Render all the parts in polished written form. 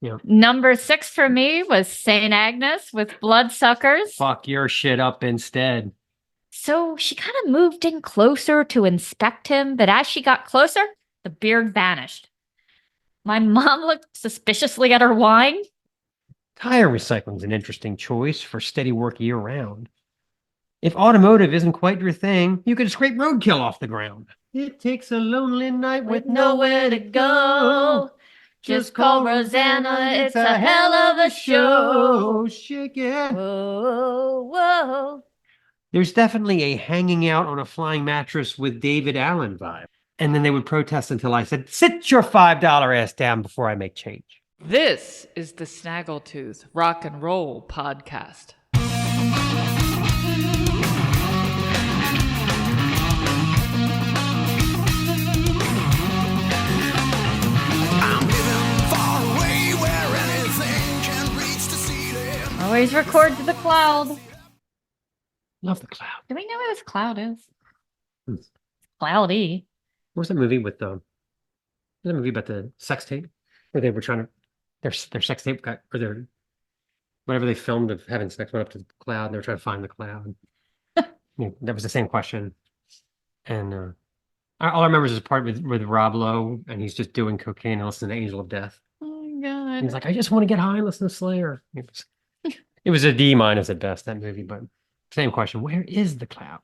Yeah. Number 6 for me was St. Agnes with bloodsuckers. Fuck your shit up instead. So she kind of moved in closer to inspect him, but as she got closer, the beard vanished. My mom looked suspiciously at her wine. Tire recycling is an interesting choice for steady work year round. If automotive isn't quite your thing, you could scrape roadkill off the ground. It takes a lonely night with nowhere to go. Just call Rosanna, it's a hell of a show. Shake it. Whoa, whoa. There's definitely a hanging out on a flying mattress with David Allen vibe. And then they would protest until I said, sit your $5 ass down before I make change. This is the Snaggletooth Rock and Roll Podcast. Always record to the cloud. Love the cloud. Do we know what this cloud is? Hmm. Cloudy. What was that movie with the movie about the sex tape? Where they were trying to their sex tape got or their whatever they filmed of having sex went up to the cloud and they were trying to find the cloud. Yeah, that was the same question. And all I remember is this part with Rob Lowe and he's just doing cocaine and listening to Angel of Death. Oh my god. And he's like, I just want to get high and listen to Slayer. It was a D- at best, that movie, but same question. Where is the cloud?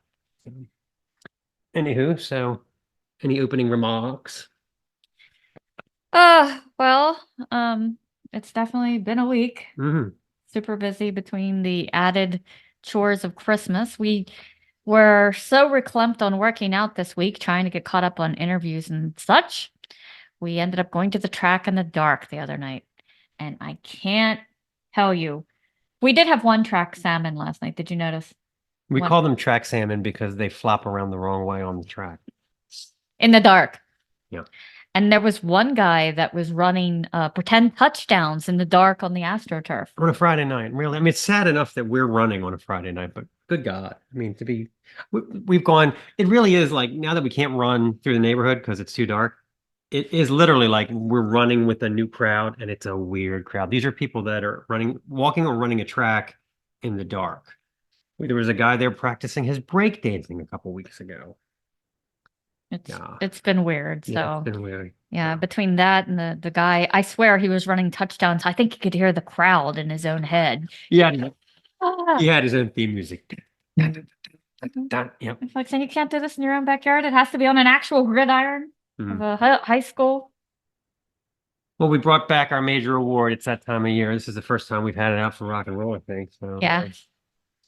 Anywho, so any opening remarks? Well, it's definitely been a week. Mm-hmm. Super busy between the added chores of Christmas. We were so reclamped on working out this week, trying to get caught up on interviews and such. We ended up going to the track in the dark the other night. And I can't tell you. We did have one track salmon last night. Did you notice? We call them track salmon because they flop around the wrong way on the track. In the dark. Yeah. And there was one guy that was running pretend touchdowns in the dark on the AstroTurf. On a Friday night, really. I mean, it's sad enough that we're running on a Friday night, but good God. I mean, we've gone, it really is like now that we can't run through the neighborhood because it's too dark, it is literally like we're running with a new crowd and it's a weird crowd. These are people that are walking or running a track in the dark. There was a guy there practicing his breakdancing a couple weeks ago. It's been weird. Yeah, it's been weird. Yeah, between that and the guy, I swear he was running touchdowns. I think he could hear the crowd in his own head. Yeah, he had his own theme music. Yep. It's like saying you can't do this in your own backyard. It has to be on an actual gridiron of a high school. Well, we brought back our major award. It's that time of year. This is the first time we've had it out for rock and roll, I think. So yeah.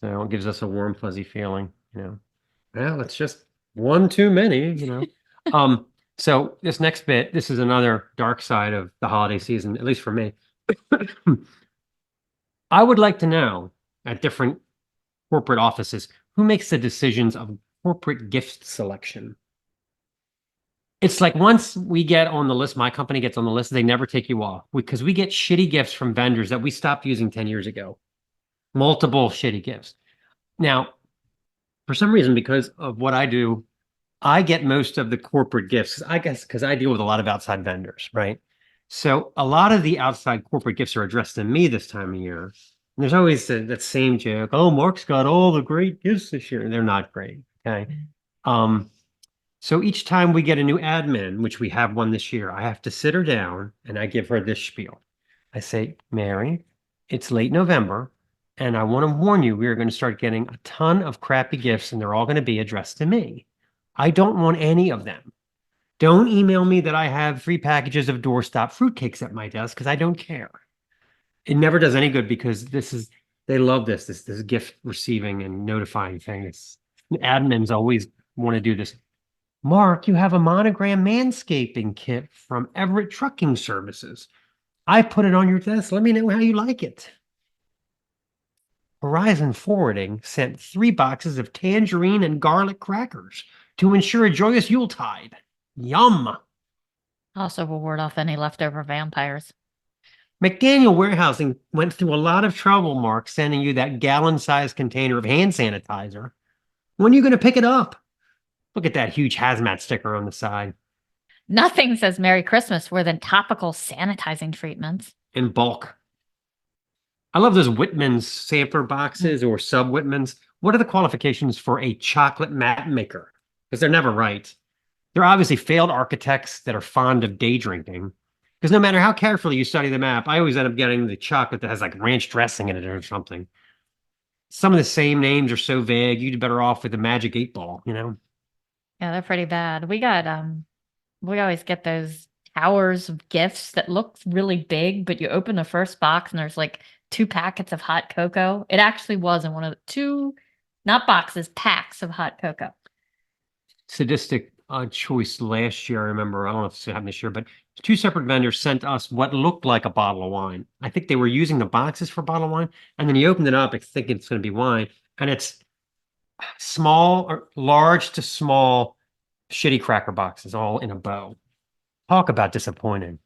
So it gives us a warm, fuzzy feeling, Well, it's just one too many, So this next bit, this is another dark side of the holiday season, at least for me. I would like to know at different corporate offices who makes the decisions of corporate gift selection. It's like once we get on the list, my company gets on the list, they never take you off because we get shitty gifts from vendors that we stopped using 10 years ago. Multiple shitty gifts. Now, for some reason, because of what I do, I get most of the corporate gifts, I guess, because I deal with a lot of outside vendors, right? So a lot of the outside corporate gifts are addressed to me this time of year. And there's always that same joke. Oh, Mark's got all the great gifts this year. They're not great. Okay. So each time we get a new admin, which we have one this year, I have to sit her down and I give her this spiel. I say, Mary, it's late November. And I want to warn you, we are going to start getting a ton of crappy gifts and they're all going to be addressed to me. I don't want any of them. Don't email me that I have 3 packages of doorstop fruitcakes at my desk because I don't care. It never does any good because they love this gift receiving and notifying thing. Admins always want to do this. Mark, you have a monogram manscaping kit from Everett Trucking Services. I put it on your desk. Let me know how you like it. Horizon Forwarding sent 3 boxes of tangerine and garlic crackers to ensure a joyous Yuletide. Yum! Also will ward off any leftover vampires. McDaniel Warehousing went through a lot of trouble, Mark, sending you that gallon-sized container of hand sanitizer. When are you going to pick it up? Look at that huge hazmat sticker on the side. Nothing says Merry Christmas more than topical sanitizing treatments. in bulk. I love those Whitman's sampler boxes or sub Whitman's. What are the qualifications for a chocolate mat maker? Because they're never right. They're obviously failed architects that are fond of day drinking. Because no matter how carefully you study the map, I always end up getting the chocolate that has like ranch dressing in it or something. Some of the same names are so vague, you'd be better off with the Magic 8 Ball, you know? Yeah, they're pretty bad. We always get those towers of gifts that look really big, but you open the first box and there's like 2 packets of hot cocoa. It actually was in one of the two, not boxes, packs of hot cocoa. Sadistic choice last year, I remember. I don't know if it's happened this year, but 2 separate vendors sent us what looked like a bottle of wine. I think they were using the boxes for bottle of wine, and then you opened it up thinking it's going to be wine, and it's small or large to small shitty cracker boxes all in a bow. Talk about disappointing.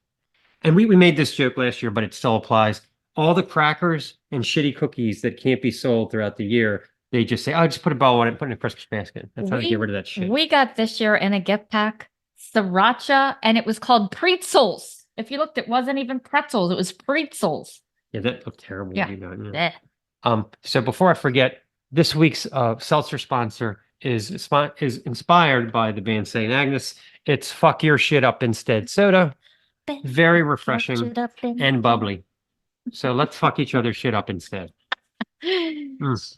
And we made this joke last year, but it still applies. All the crackers and shitty cookies that can't be sold throughout the year, they just say, "Oh, just put a bow on it, put it in a Christmas basket." That's how to get rid of that shit. We got this year in a gift pack sriracha, and it was called pretzels. If you looked, it wasn't even pretzels; it was pretzels. Yeah, that looked terrible. Yeah. You know, yeah. So before I forget, this week's seltzer sponsor is inspired by the band St. Agnes. It's Fuck Your Shit Up Instead soda. Very refreshing and bubbly. So let's fuck each other's shit up instead. Mm.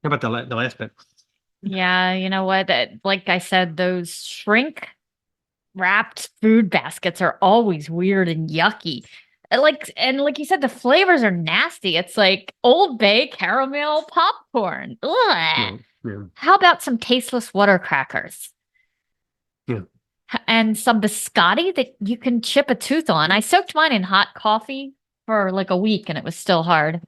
How about the last bit? Yeah, you know what? Like I said, those shrink wrapped food baskets are always weird and yucky. Like you said, the flavors are nasty. It's like Old Bay caramel popcorn. Ugh. Yeah. How about some tasteless water crackers? Yeah. And some biscotti that you can chip a tooth on. I soaked mine in hot coffee for like a week and it was still hard.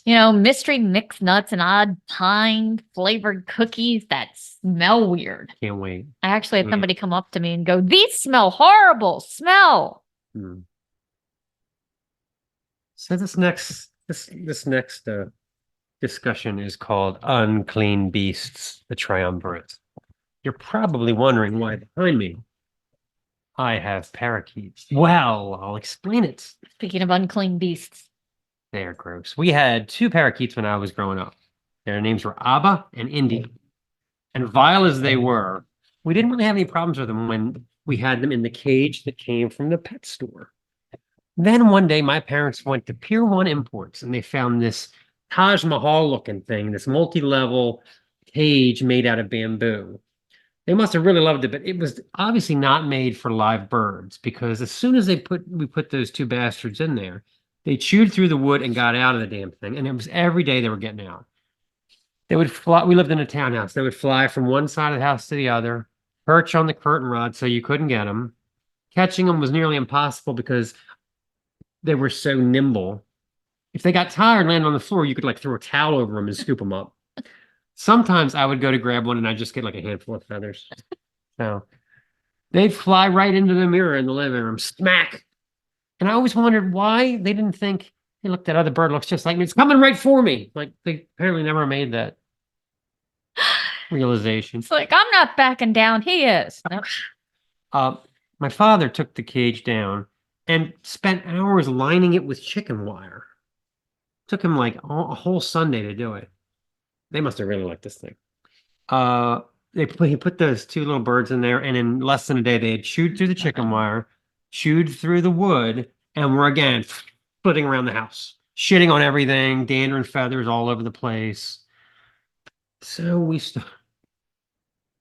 Mystery mixed nuts and odd pine flavored cookies that smell weird. Can't wait. I actually had somebody come up to me and go, "These smell horrible. Smell." So this next discussion is called Unclean Beasts, the Triumvirate. You're probably wondering why behind me I have parakeets. Well, I'll explain it. Speaking of unclean beasts. They are gross. We had 2 parakeets when I was growing up. Their names were Abba and Indy. And vile as they were, we didn't really have any problems with them when we had them in the cage that came from the pet store. Then one day my parents went to Pier 1 Imports and they found this Taj Mahal looking thing, this multi-level cage made out of bamboo. They must have really loved it, but it was obviously not made for live birds because as soon as we put those 2 bastards in there, they chewed through the wood and got out of the damn thing. And it was every day they were getting out. They would fly. We lived in a townhouse. They would fly from one side of the house to the other, perch on the curtain rod so you couldn't get them. Catching them was nearly impossible because they were so nimble. If they got tired and landed on the floor, you could like throw a towel over them and scoop them up. Sometimes I would go to grab one and I'd just get like a handful of feathers. So they'd fly right into the mirror in the living room, smack. And I always wondered why they didn't think, hey, look, that other bird looks just like me. It's coming right for me. Like they apparently never made that realization. It's like, I'm not backing down. He is. Nope. My father took the cage down and spent hours lining it with chicken wire. Took him like a whole Sunday to do it. They must have really liked this thing. He put those 2 little birds in there, and in less than a day, they had chewed through the chicken wire, chewed through the wood, and were again flitting around the house, shitting on everything, dander and feathers all over the place. So we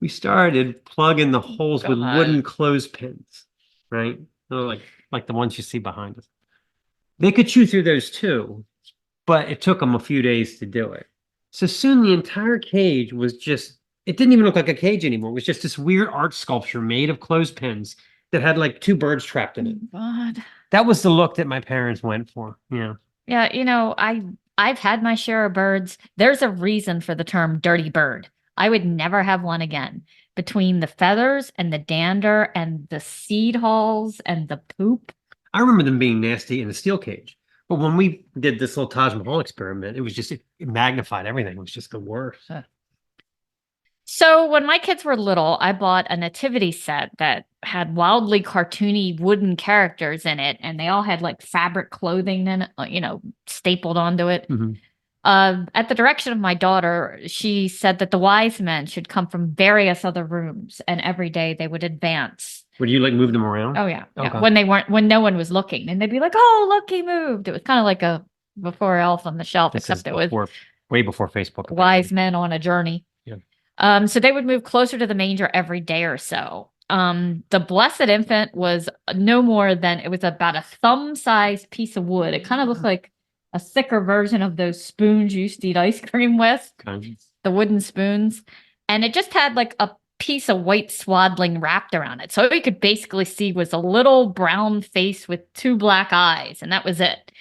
started plugging the holes with wooden clothespins, right? Like the ones you see behind us. They could chew through those too, but it took them a few days to do it. So soon the entire cage was it didn't even look like a cage anymore. It was just this weird art sculpture made of clothespins that had like 2 birds trapped in it. God. That was the look that my parents went for. Yeah. Yeah, I've had my share of birds. There's a reason for the term dirty bird. I would never have one again. Between the feathers and the dander and the seed hulls and the poop. I remember them being nasty in a steel cage. But when we did this little Taj Mahal experiment, it was just, it magnified everything. It was just the worst. So when my kids were little, I bought a nativity set that had wildly cartoony wooden characters in it, and they all had like fabric clothing in it, stapled onto it. Mhm. At the direction of my daughter, she said that the wise men should come from various other rooms, and every day they would advance. Would you like move them around? Oh yeah, yeah. Okay. When no one was looking, and they'd be like, "Oh, look, he moved." It was kind of like a before Elf on the Shelf, This is except it was way before Facebook. wise men on a journey. Yeah. So they would move closer to the manger every day or so. The blessed infant was no more than it was about a thumb-sized piece of wood. It kind of looked like a thicker version of those spoons you used to eat ice cream with, Okay. the wooden spoons. And it just had like a piece of white swaddling wrapped around it. So all you could basically see was a little brown face with two black eyes, and that was it.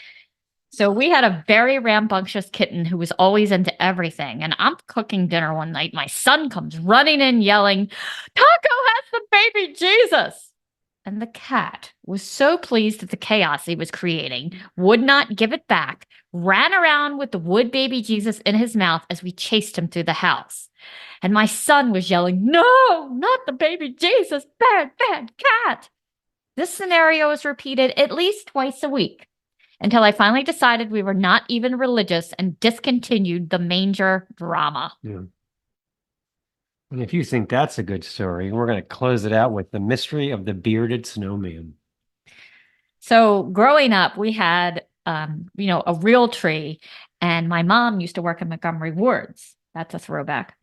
So we had a very rambunctious kitten who was always into everything. And I'm cooking dinner one night. My son comes running in yelling, "Taco has the baby Jesus." And the cat was so pleased at the chaos he was creating, would not give it back, ran around with the wood baby Jesus in his mouth as we chased him through the house. And my son was yelling, "No, not the baby Jesus, bad, bad cat." This scenario was repeated at least twice a week until I finally decided we were not even religious and discontinued the manger drama. Yeah. And if you think that's a good story, we're going to close it out with the mystery of the bearded snowman. So growing up, we had, a real tree, and my mom used to work in Montgomery Wards. That's a throwback.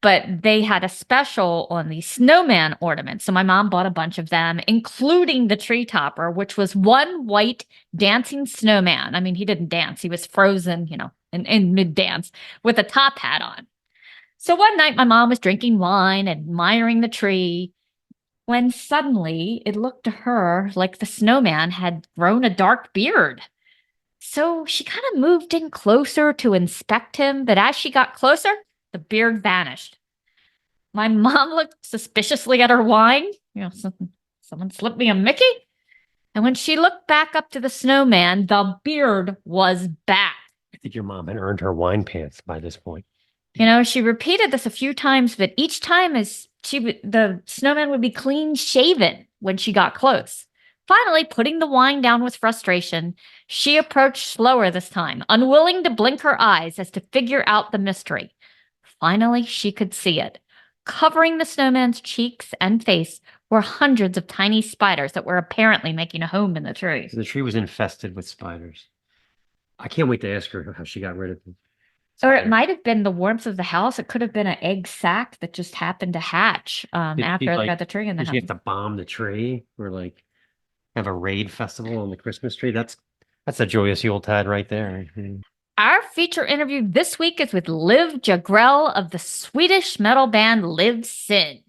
But they had a special on the snowman ornaments. So my mom bought a bunch of them, including the tree topper, which was one white dancing snowman. I mean, he didn't dance. He was frozen, in mid-dance with a top hat on. So one night my mom was drinking wine, admiring the tree, when suddenly it looked to her like the snowman had grown a dark beard. So she kind of moved in closer to inspect him, but as she got closer, the beard vanished. My mom looked suspiciously at her wine. Someone slipped me a Mickey. And when she looked back up to the snowman, the beard was back. I think your mom had earned her wine pants by this point. She repeated this a few times, but each time the snowman would be clean shaven when she got close. Finally, putting the wine down with frustration, she approached slower this time, unwilling to blink her eyes as to figure out the mystery. Finally, she could see it. Covering the snowman's cheeks and face were hundreds of tiny spiders that were apparently making a home in the tree. The tree was infested with spiders. I can't wait to ask her how she got rid of them. Or it might have been the warmth of the house. It could have been an egg sac that just happened to hatch after they got the tree in the Did house. you have to bomb the tree or have a raid festival on the Christmas tree? That's a joyous Yuletide right there. Our feature interview this week is with Liv Jagrell of the Swedish metal band Liv Sin.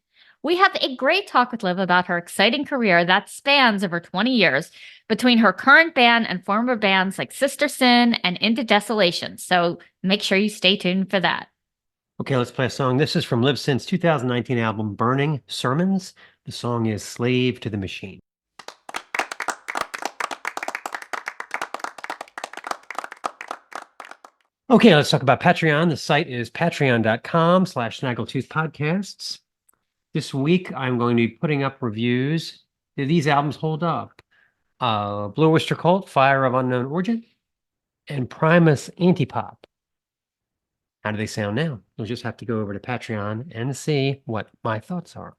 We have a great talk with Liv about her exciting career that spans over 20 years between her current band and former bands like Sister Sin and Into Desolation. So make sure you stay tuned for that. Okay, let's play a song. This is from Liv Sin's 2019 album, Burning Sermons. The song is Slave to the Machine. Okay, let's talk about Patreon. The site is patreon.com/Snaggletooth Podcasts. This week, I'm going to be putting up reviews. Do these albums hold up? Blue Oyster Cult, Fire of Unknown Origin, and Primus Antipop. How do they sound now? You'll just have to go over to Patreon and see what my thoughts are.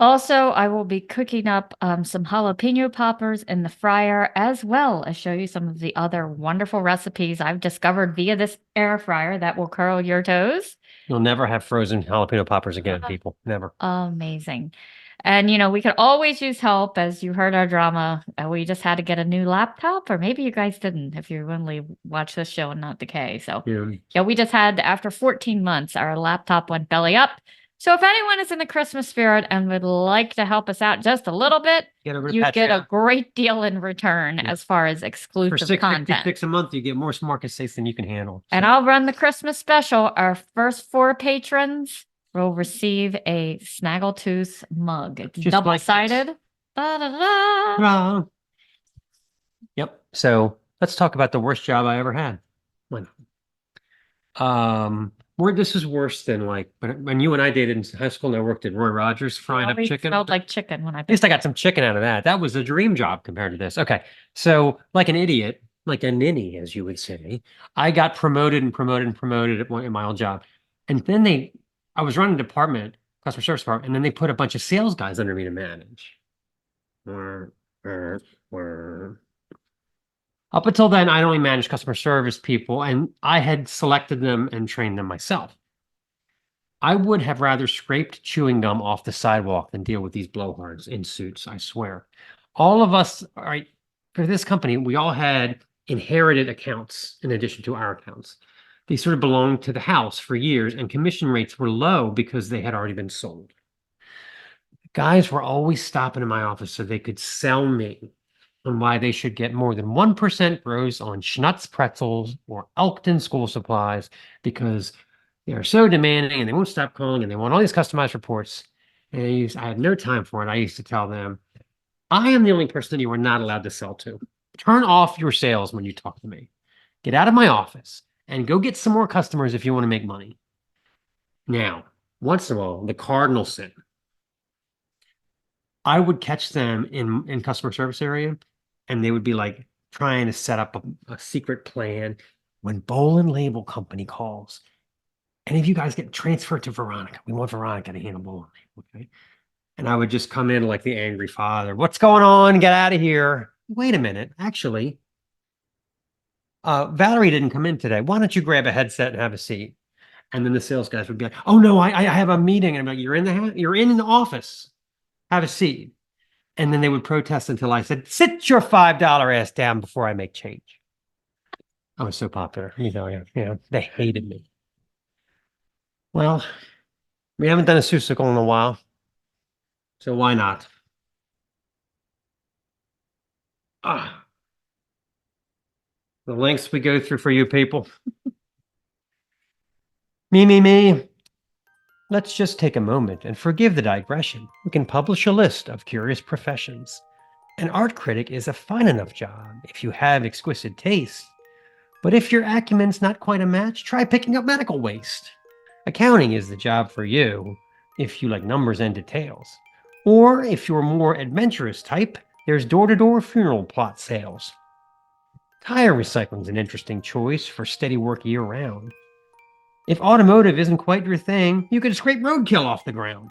Also, I will be cooking up some jalapeno poppers in the fryer, as well as show you some of the other wonderful recipes I've discovered via this air fryer that will curl your toes. You'll never have frozen jalapeno poppers again, people. Never. Amazing. And, we could always use help. As you heard our drama, we just had to get a new laptop, or maybe you guys didn't if you only watch this show and not Decay. So, yeah, we just had, after 14 months, our laptop went belly up. So if anyone is in the Christmas spirit and would like to help us out just a little bit, you get a great deal in return as far as exclusive content. For $6.56 a month, you get more Market States than you can handle. So. And I'll run the Christmas special. Our first 4 patrons will receive a Snaggletooth mug. It's double-sided. Yep. So let's talk about the worst job I ever had. this is worse than like when you and I dated in high school and I worked at Roy Rogers frying up Always chicken. smelled like chicken when I At least I got some chicken out of that. That was a dream job compared to this. Okay. So like an idiot, like a ninny, as you would say, I got promoted and promoted and promoted in my old job. And then I was running a department, customer service department, and then they put a bunch of sales guys under me to manage. Whir, whir, whir. Up until then, I only managed customer service people, and I had selected them and trained them myself. I would have rather scraped chewing gum off the sidewalk than deal with these blowhards in suits, I swear. All of us, all right, for this company, we all had inherited accounts in addition to our accounts. They sort of belonged to the house for years, and commission rates were low because they had already been sold. Guys were always stopping in my office so they could sell me on why they should get more than 1% gross on Schnutz pretzels or Elkton school supplies because they are so demanding and they won't stop calling and they want all these customized reports. And I had no time for it. I used to tell them, I am the only person you are not allowed to sell to. Turn off your sales when you talk to me. Get out of my office and go get some more customers if you want to make money. Now, once in a while, the cardinal sin. I would catch them in customer service area and they would be like trying to set up a secret plan when Bowl and Label Company calls. Any of you guys get transferred to Veronica? We want Veronica to handle Bowl and Label, okay? And I would just come in like the angry father. What's going on? Get out of here. Wait a minute. Actually, Valerie didn't come in today. Why don't you grab a headset and have a seat? And then the sales guys would be like, oh no, I have a meeting. And I'm like, you're in the office. Have a seat. And then they would protest until I said, sit your $5 ass down before I make change. I was so popular. They hated me. Well, we haven't done a Suessical in a while. So why not? The lengths we go through for you people. Me. Let's just take a moment and forgive the digression. We can publish a list of curious professions. An art critic is a fine enough job if you have exquisite taste. But if your acumen's not quite a match, try picking up medical waste. Accounting is the job for you if you like numbers and details. Or if you're a more adventurous type, there's door-to-door funeral plot sales. Tire recycling's an interesting choice for steady work year-round. If automotive isn't quite your thing, you could scrape roadkill off the ground.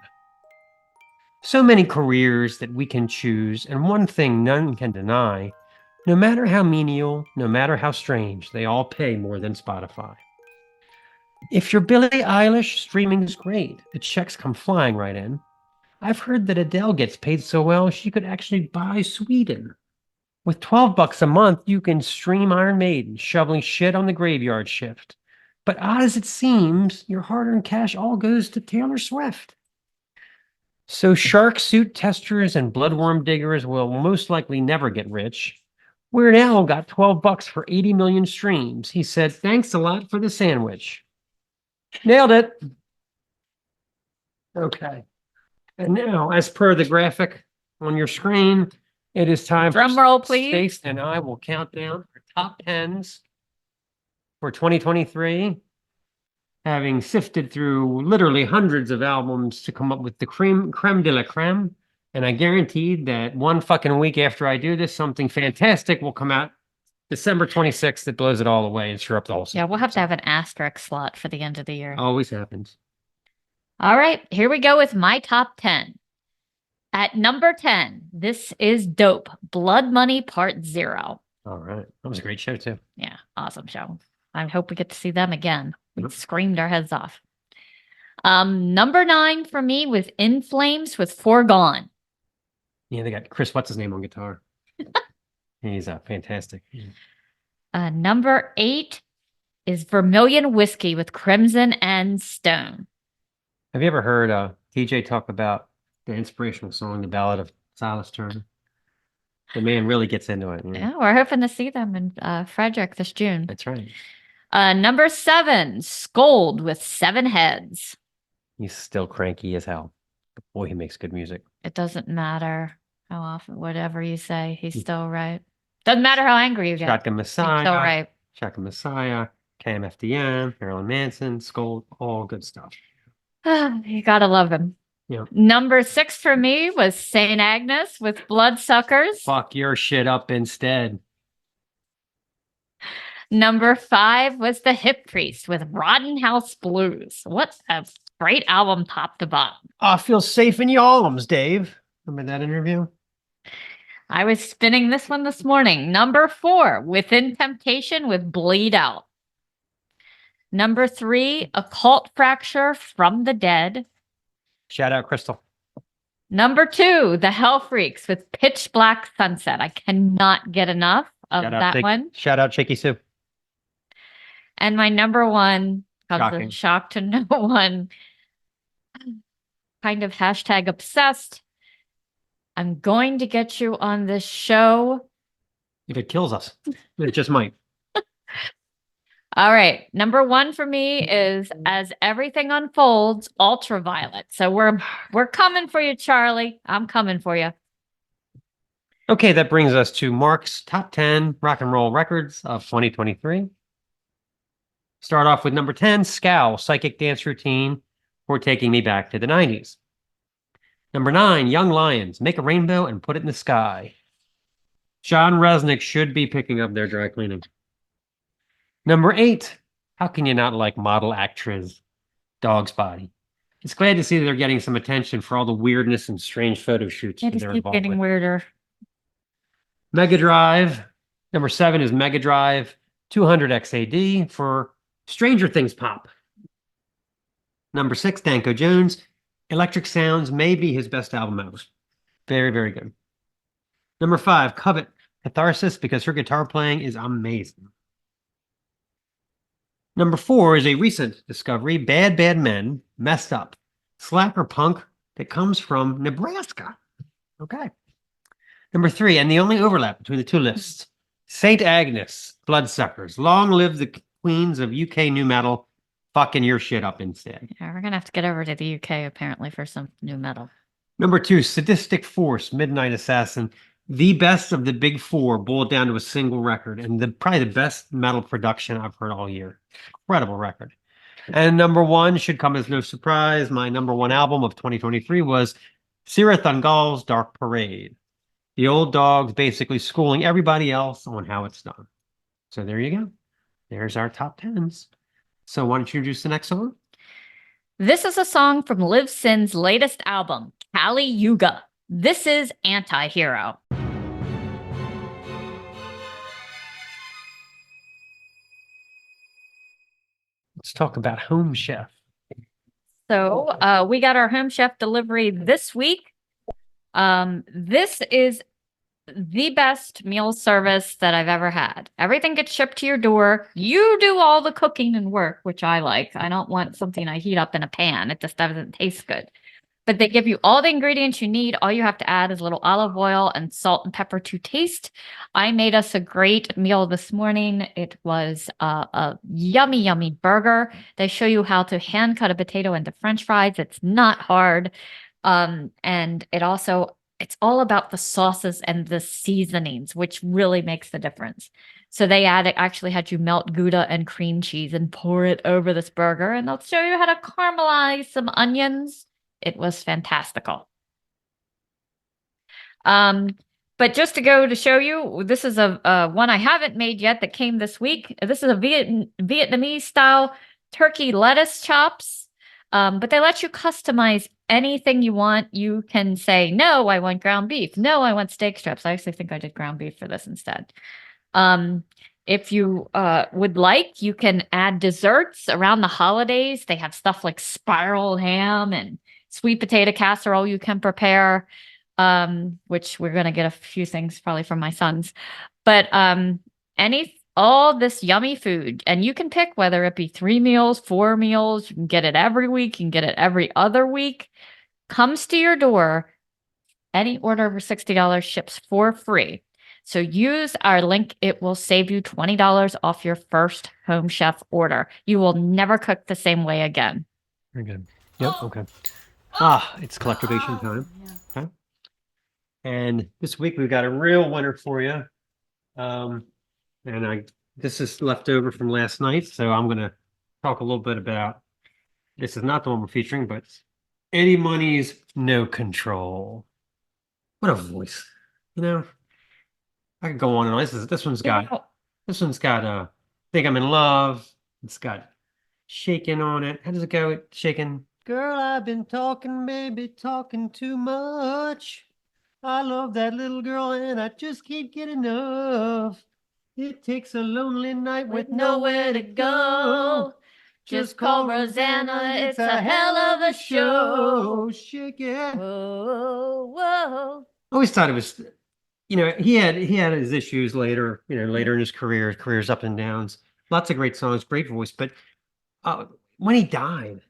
So many careers that we can choose, and one thing none can deny, no matter how menial, no matter how strange, they all pay more than Spotify. If you're Billie Eilish, streaming's great. The checks come flying right in. I've heard that Adele gets paid so well she could actually buy Sweden. With $12 a month, you can stream Iron Maiden, shoveling shit on the graveyard shift. But odd as it seems, your hard-earned cash all goes to Taylor Swift. So shark suit testers and bloodworm diggers will most likely never get rich. Weird Al got $12 for 80 million streams. He said, thanks a lot for the sandwich. Nailed it. Okay. And now, as per the graphic on your screen, it is time Drum roll, please. Stace and I will count down our top 10s for 2023, having sifted through literally hundreds of albums to come up with the creme de la creme. And I guaranteed that one fucking week after I do this, something fantastic will come out December 26th that blows it all away and screw up the whole Yeah, we'll have to have an asterisk slot for the end of the year. Always happens. All right, here we go with my top 10. At number 10, this is Dope, Blood Money Part 0. All right. That was a great show, too. Yeah, awesome show. I hope we get to see them again. We screamed our heads off. Number 9 for me was In Flames with Foregone. Yeah, they got Chris, what's his name on guitar? He's fantastic. Number 8 is Vermilion Whiskey with Crimson and Stone. Have you ever heard TJ talk about the inspirational song, The Ballad of Silas Turner? The man really gets into it. Yeah, we're hoping to see them in Frederick this June. That's right. Number 7, Scold with 7 Heads. He's still cranky as hell. But boy, he makes good music. It doesn't matter how often, whatever you say, he's still right. Doesn't matter how angry you get. Shotgun Messiah. He's still right. Shotgun Messiah. KMFDM, Marilyn Manson, Skull, all good stuff. You gotta love him. Yeah. Number 6 for me was St. Agnes with Bloodsuckers. Fuck your shit up instead. Number 5 was The Hip Priest with Rotten House Blues. What a great album, top to bottom. I feel safe in your arms, Dave. Remember that interview? I was spinning this one this morning. Number 4, Within Temptation with Bleed Out. Number 3, Occult Fracture from the Dead. Shout out, Crystal. Number 2, The Hell Freaks with Pitch Black Sunset. I cannot get enough of that one. Shout out, Shaky Sue. And my number 1 comes Shocking. a shock to no one. Kind of hashtag obsessed. I'm going to get you on this show. If it kills us, it just might. All right. Number 1 for me is As Everything Unfolds, Ultraviolet. So we're coming for you, Charlie. I'm coming for you. Okay, that brings us to Mark's top 10 rock and roll records of 2023. Start off with number 10, Scowl, Psychic Dance Routine for Taking Me Back to the 90s. Number 9, Young Lions, Make a Rainbow and Put It in the Sky. John Resnick should be picking up their dry cleaning. Number 8, how can you not like model actress Dog's Body? It's glad to see that they're getting some attention for all the weirdness and strange photo shoots It that just they're keep involved getting with. weirder. Mega Drive. Number 7 is Mega Drive 200 XAD for Stranger Things Pop. Number 6, Danko Jones. Electric Sounds may be his best album ever. Very, very good. Number 5, Covet, Catharsis, because her guitar playing is amazing. Number 4 is a recent discovery, Bad Bad Men, Messed Up, slacker punk that comes from Nebraska. Okay. Number 3, and the only overlap between the two lists, St. Agnes, Bloodsuckers, long live the queens of UK new metal, fucking your shit up instead. Yeah, we're gonna have to get over to the UK apparently for some new metal. Number 2, Sadistic Force, Midnight Assassin, the best of the big four boiled down to a single record, and probably the best metal production I've heard all year. Incredible record. And number 1 should come as no surprise. My number 1 album of 2023 was Sirith Ungol's Dark Parade. The old dogs basically schooling everybody else on how it's done. So there you go. There's our top 10s. So why don't you introduce the next song? This is a song from Liv Sin's latest album, Kali Yuga. This is Anti-Hero. Let's talk about Home Chef. So we got our Home Chef delivery this week. This is the best meal service that I've ever had. Everything gets shipped to your door. You do all the cooking and work, which I like. I don't want something I heat up in a pan. It just doesn't taste good. But they give you all the ingredients you need. All you have to add is a little olive oil and salt and pepper to taste. I made us a great meal this morning. It was a yummy, yummy burger. They show you how to hand cut a potato into French fries. It's not hard. And it's all about the sauces and the seasonings, which really makes the difference. So they actually had you melt Gouda and cream cheese and pour it over this burger. And they'll show you how to caramelize some onions. It was fantastical. But just to go to show you, this is a one I haven't made yet that came this week. This is a Vietnamese style turkey lettuce chops. But they let you customize anything you want. You can say, no, I want ground beef. No, I want steak strips. I actually think I did ground beef for this instead. If you would like, you can add desserts around the holidays. They have stuff like spiral ham and sweet potato casserole you can prepare, which we're going to get a few things probably from my sons. But all this yummy food, and you can pick whether it be 3 meals, 4 meals. You can get it every week. You can get it every other week. Comes to your door. Any order over $60 ships for free. So use our link. It will save you $20 off your first Home Chef order. You will never cook the same way again. Very good. Yep. Okay. It's collectivation time. Yeah. Okay. And this week we've got a real winner for you. And I This is left over from last night, so I'm going to talk a little bit about, this is not the one we're featuring, but Eddie Money's No Control. What a voice. I could go on and on. This one's got Think I'm in Love. It's got Shaking on it. How does it go? Shaking. Girl, I've been talking, baby, talking too much. I love that little girl and I just can't get enough. It takes a lonely night with nowhere to go. Just call Rosanna, it's a hell of a show. Shake it. Whoa, whoa. I always thought it was, he had his issues later, later in his career's up and downs. Lots of great songs, great voice, but when he died,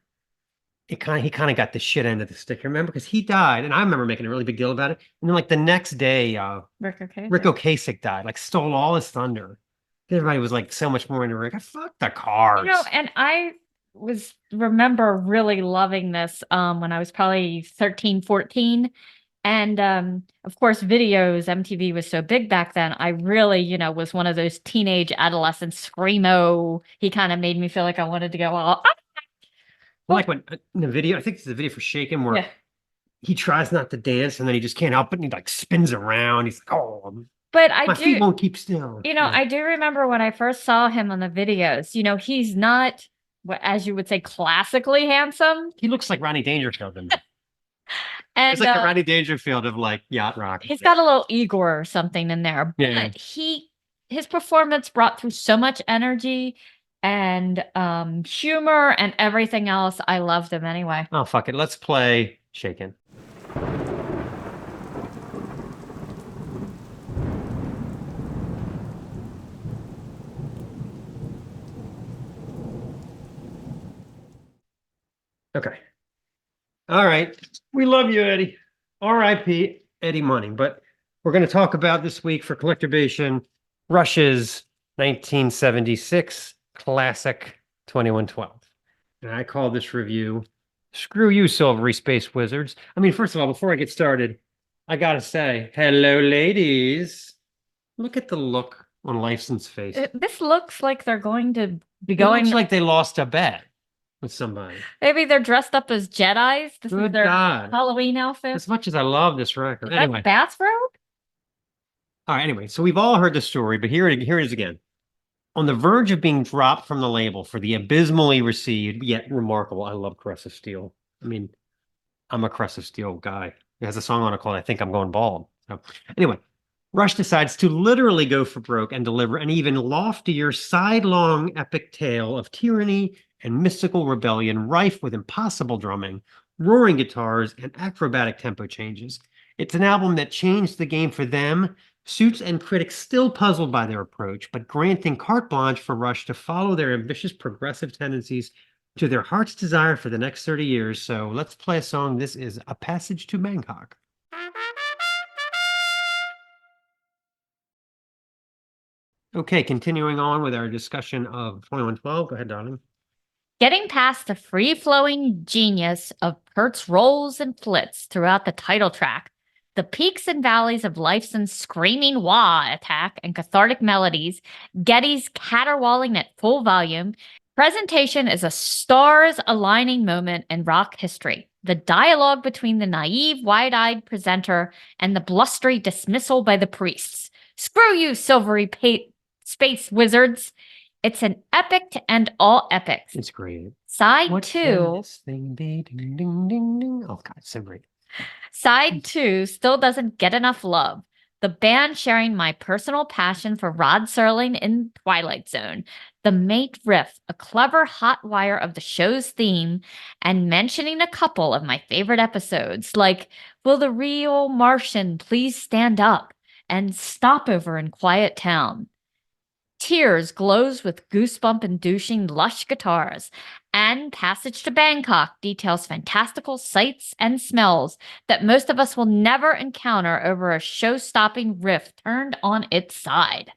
he kind of got the shit end of the stick. Remember, because he died, and I remember making a really big deal about it. And then, like the next day, Rick Ocasek. Rick Ocasek died, like stole all his thunder. Everybody was like so much more into Rick. Fuck the Cars. And I remember really loving this when I was probably 13, 14. And of course, videos, MTV was so big back then. I really, was one of those teenage adolescent screamo. He kind of made me feel like I wanted to go all. Like when in the video, I think it's the video for Shaken where he tries not to dance and then he just can't help it and he like spins around. He's like, oh, but my feet won't keep still. I do remember when I first saw him on the videos, he's not, as you would say, classically handsome. He looks like Rodney Dangerfield. And it's like a Rodney Dangerfield of like yacht rock. He's got a little Igor or something in there. Yeah. But his performance brought through so much energy and humor and everything else. I loved him anyway. Oh, fuck it. Let's play Shaken. Okay. All right. We love you, Eddie. R.I.P. Eddie Money. But we're going to talk about this week for Collectorbation, Rush's 1976 classic 2112. And I call this review, Screw You, Silvery Space Wizards. I mean, first of all, before I get started, I got to say, hello, ladies. Look at the look on Liv Sin's face. This looks like they're going to be It going. looks like they lost a bet with somebody. Maybe they're dressed up as Jedis. This Good is their God. Halloween outfit. As much as I love this record. Is Anyway. that bathrobe? All right, anyway, so we've all heard the story, but here it is again. On the verge of being dropped from the label for the abysmally received, yet remarkable, I love Caress of Steel. I mean, I'm a Caress of Steel guy. It has a song on it called I Think I'm Going Bald. So anyway, Rush decides to literally go for broke and deliver an even loftier, sidelong epic tale of tyranny and mystical rebellion, rife with impossible drumming, roaring guitars, and acrobatic tempo changes. It's an album that changed the game for them, suits and critics still puzzled by their approach, but granting carte blanche for Rush to follow their ambitious progressive tendencies to their heart's desire for the next 30 years. So let's play a song. This is A Passage to Bangkok. Okay, continuing on with our discussion of 2112. Go ahead, darling. Getting past the free-flowing genius of Kurt's rolls and flits throughout the title track, the peaks and valleys of Liv Sin's screaming wah attack and cathartic melodies, Geddy's caterwauling at full volume, presentation is a stars-aligning moment in rock history. The dialogue between the naive, wide-eyed presenter and the blustery dismissal by the priests. Screw you, silvery space wizards. It's an epic to end all epics. It's great. Side What 2. can this thing be? Ding, ding, ding, ding. Oh, God, so great. Side 2 still doesn't get enough love. The band sharing my personal passion for Rod Serling in Twilight Zone. The mate riff, a clever hot wire of the show's theme, and mentioning a couple of my favorite episodes, like Will the Real Martian Please Stand Up? And Stopover in Quiet Town. Tears glows with goosebump-inducing lush guitars, and Passage to Bangkok details fantastical sights and smells that most of us will never encounter over a show-stopping riff turned on its side.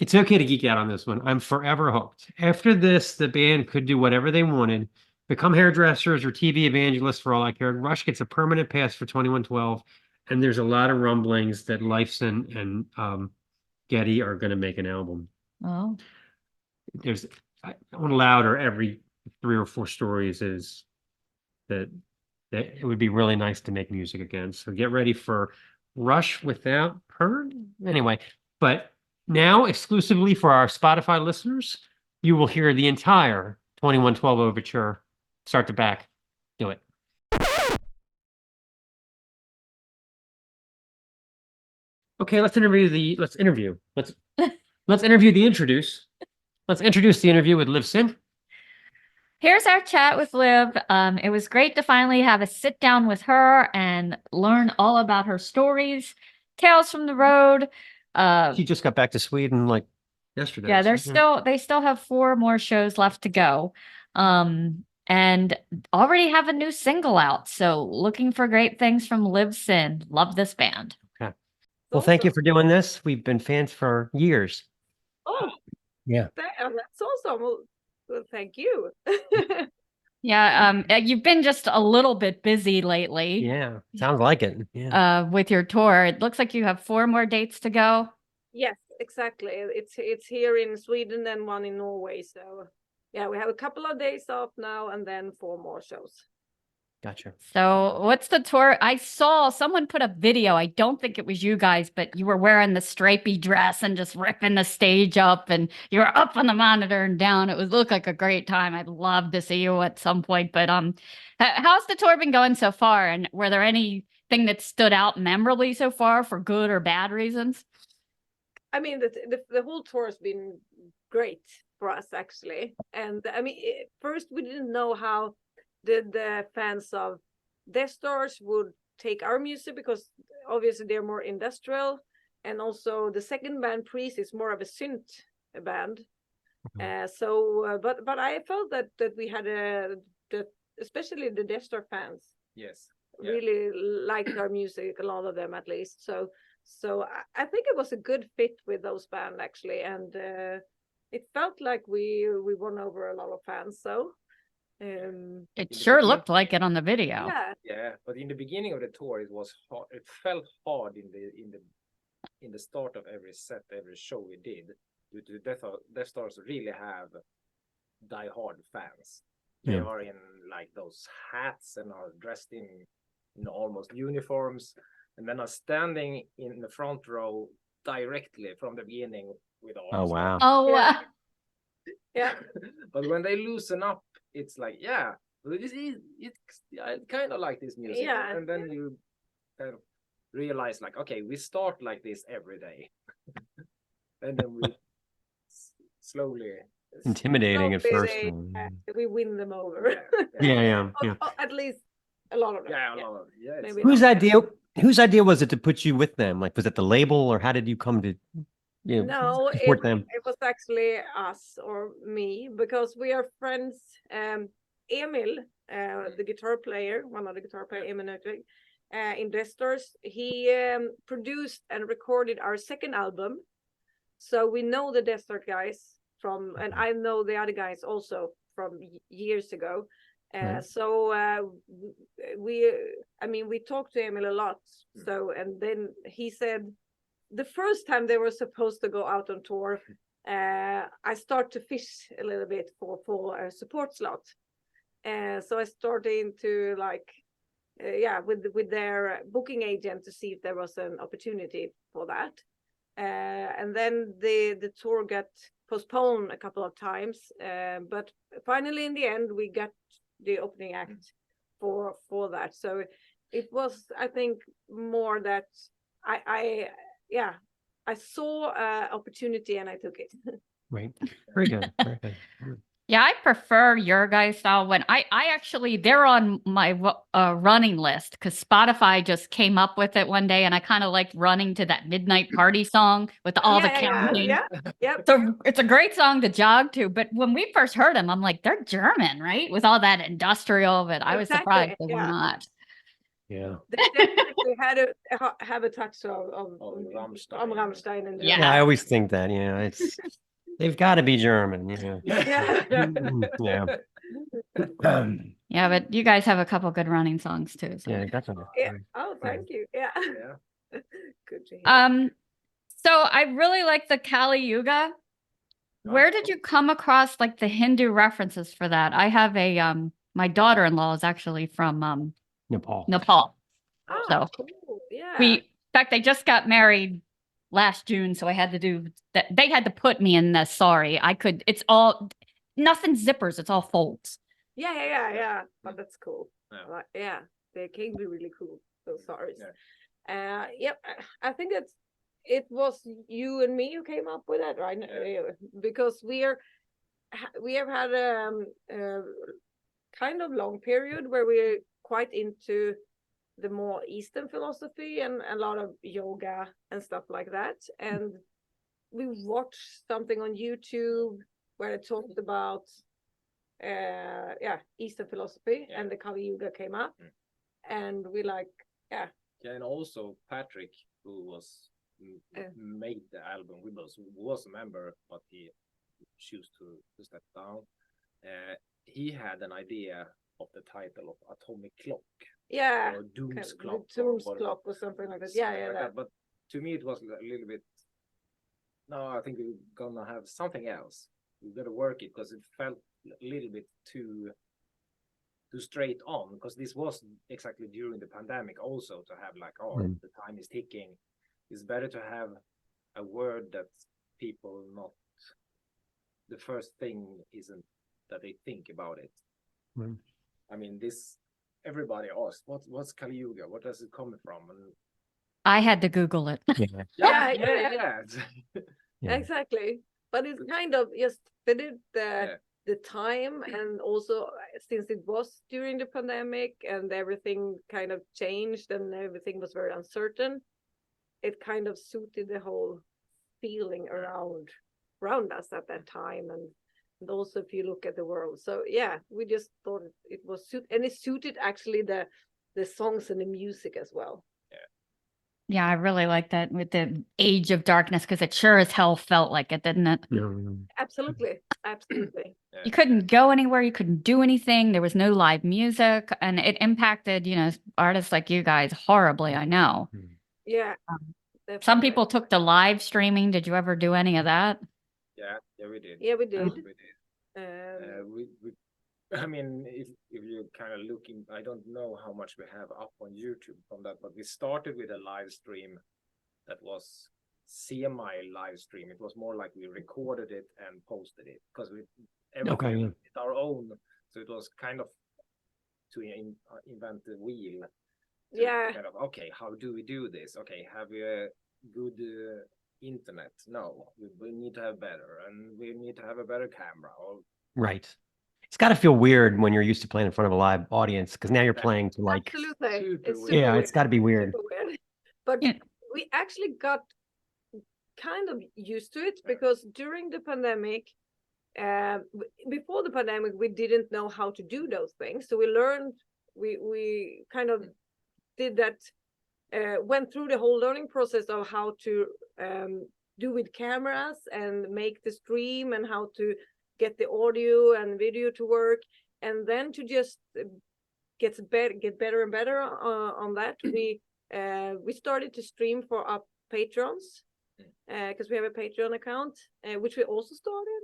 It's okay to geek out on this one. I'm forever hooked. After this, the band could do whatever they wanted, become hairdressers or TV evangelists for all I cared. Rush gets a permanent pass for 2112, and there's a lot of rumblings that Liv Sin and Geddy are going to make an album. Oh, There's on Louder every 3 or 4 stories is that it would be really nice to make music again. So get ready for Rush without Per. Anyway, but now exclusively for our Spotify listeners, you will hear the entire 2112 overture start to back. Do it. Okay, let's interview the Let's interview the introduce. Let's introduce the interview with Liv Sin. here's our chat with Liv. It was great to finally have a sit down with her and learn all about her stories, tales from the road. She just got back to Sweden like yesterday. Yeah, so, they still have 4 more shows left to go. And already have a new single out. So looking for great things from Liv Sin. Love this band. Okay. Well, thank you for doing this. We've been fans for years. Oh, Yeah. that's awesome. Well, thank you. Yeah, you've been just a little bit busy lately. Yeah. Sounds like it. Yeah. With your tour. It looks like you have 4 more dates to go. Yes, exactly. It's here in Sweden and one in Norway. So yeah, we have a couple of days off now and then 4 more shows. Gotcha. So what's the tour? I saw someone put a video. I don't think it was you guys, but you were wearing the stripy dress and just ripping the stage up, and you were up on the monitor and down. It looked like a great time. I'd love to see you at some point. But how's the tour been going so far? And were there anything that stood out memorably so far for good or bad reasons? I mean, the whole tour has been great for us actually. And I mean, first we didn't know how the fans of Death Stars would take our music, because obviously they're more industrial, and also the second band, Priest, is more of a synth band. But I felt that we had especially the Death Star fans, Yes. really liked our music, a lot of them at least. So I think it was a good fit with those bands actually, and it felt like we won over a lot of fans. So It sure looked like it on the video. Yeah, but in the beginning of the tour, it was hard. It felt hard in the start of every set, every show we did. Due to Death Stars really have die-hard fans. They Yeah. are in like those hats and are dressed in almost uniforms, and then are standing in the front row directly from the beginning with arms. Oh, wow. Oh, Yeah. Yeah. But when they loosen up, it's like, yeah, I kind of like this music. Yeah. And then you kind of realize, like, okay, we start like this every day. And then we slowly. Intimidating at Slowly first. we win them over. Yeah. At least a lot of them. Yeah, a lot of, yeah. Maybe Whose not. whose idea was it to put you with them? Like, was it the label, or how did you come to No, support them? it was actually us or me, because we are friends. Emil, the guitar player, one of the guitar player, Emil Nötvig, in Death Stars, he produced and recorded our second album. So we know the Death Star guys from, and I know the other guys also from years ago. Right. So we talked to Emil a lot. So, and then he said, the first time they were supposed to go out on tour, I start to fish a little bit for a support slot. So I started to with their booking agent to see if there was an opportunity for that. And then the tour got postponed a couple of times. But finally, in the end, we got the opening act for that. So it was, I think, more that I saw opportunity and I took it. Right. Very good. Very good. yeah, I prefer your guys' style. When I actually, they're on my running list because Spotify just came up with it one day, and I kind of liked running to that midnight party song with all the counting. Yeah. So it's a great song to jog to. But when we first heard them, I'm like, they're German, right? With all that industrial, but I was surprised they were not. Yeah. They definitely had have a touch of Rammstein. And Yeah. Yeah, I always think that. They've got to be German. Yeah. Yeah. Yeah, but you guys have a couple good running songs too. So. Yeah, definitely. Yeah. Oh, thank you. Yeah. Good to hear. So I really like the Kali Yuga Where did you come across like the Hindu references for that? I have a my daughter-in-law is actually from Nepal. Nepal. Ah, So cool. Yeah. in fact, they just got married last June, so I had to do that. They had to put me in the sorry. It's all nothing zippers, it's all folds. Yeah. But that's cool. Yeah. Yeah, they can be really cool. Those stories. Yeah. Yep. I think it was you and me who came up with that, right? Because we have had a kind of long period where we're quite into the more Eastern philosophy and a lot of yoga and stuff like that. And we watched something on YouTube where it talked about Eastern philosophy, and the Kali Yuga came up, and we and also Patrick, who was made the album with us, was a member, but he chose to step down. He had an idea of the title of Atomic Clock, or Doom's Clock, Doom's Clock or something like that. Yeah. But to me, it was a little bit. No, I think we're gonna have something else. We've got to work it because it felt a little bit too straight on. Because this was exactly during the pandemic, also to have like, the time is ticking. It's better to have a word that people not. The first thing isn't that they think about it. Mm. I mean, everybody asked, what's Kali Yuga? What does it come from? And I had to Google it. yeah. Exactly. But it's kind of just fitted the time, and also since it was during the pandemic and everything kind of changed and everything was very uncertain, it kind of suited the whole feeling around us at that time, and also if you look at the world. So yeah, we just thought it was and it suited actually the songs and the music as well. Yeah, I really like that with the Age of Darkness, because it sure as hell felt like it, didn't it? Absolutely. You couldn't go anywhere, you couldn't do anything, there was no live music, and it impacted, artists like you guys horribly, I know. Yeah. Some people took to live streaming. Did you ever do any of that? Yeah, we did. Yeah, we did. I mean, if you're kind of looking, I don't know how much we have up on YouTube from that, but we started with a live stream that was semi live stream. It was more like we recorded it and posted it because everything it's our own. So it was kind of to invent the wheel. Kind of, okay, how do we do this? Okay, have we a good internet? No, we need to have better, and we need to have a better camera. Right. It's got to feel weird when you're used to playing in front of a live audience, because now you're playing to like. Absolutely. It's got to be weird. But we actually got kind of used to it because during the pandemic, before the pandemic, we didn't know how to do those things. So we learned, we kind of did that, went through the whole learning process of how to do with cameras and make the stream and how to get the audio and video to work, and then to just get better and better on that. We started to stream for our patrons because we have a Patreon account, which we also started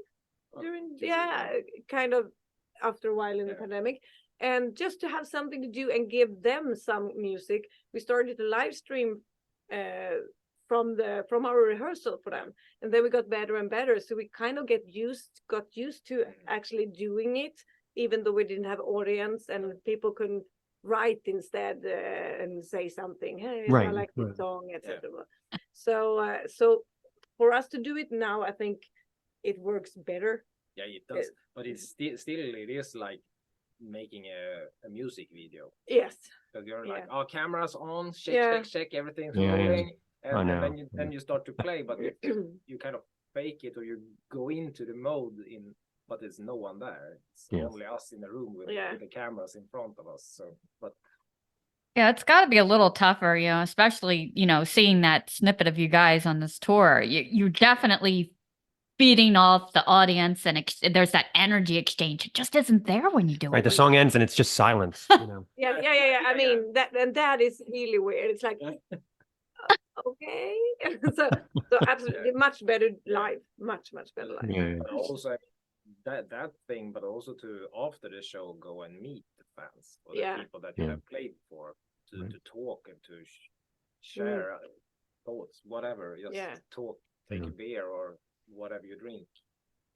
during kind of after a while in the pandemic. And just to have something to do and give them some music, we started to live stream from our rehearsal for them, and then we got better and better. So we kind of got used to actually doing it, even though we didn't have audience and people couldn't write instead and say something. Hey, I like this song, etc. So for us to do it now, I think it works better. Yeah, it does. But it's still it is like making a music video. Yes. Because you're like, cameras on, check, everything's rolling. And then you start to play, but you kind of fake it, or you go into the mode but there's no one there. It's only us in the room with the cameras in front of us. So, but yeah, it's got to be a little tougher, especially seeing that snippet of you guys on this tour. You're definitely feeding off the audience, and there's that energy exchange. It just isn't there when you do it. Right, the song ends and it's just silence. Yeah. I mean that is really weird. It's like. Okay. So absolutely much better live, much better live. Yeah. But also that thing, but also to after the show go and meet the fans or the Yeah. people that you Yeah. have played for to Right. to talk and to share thoughts, whatever. Just Yeah. talk, take Yeah. a beer or whatever you drink.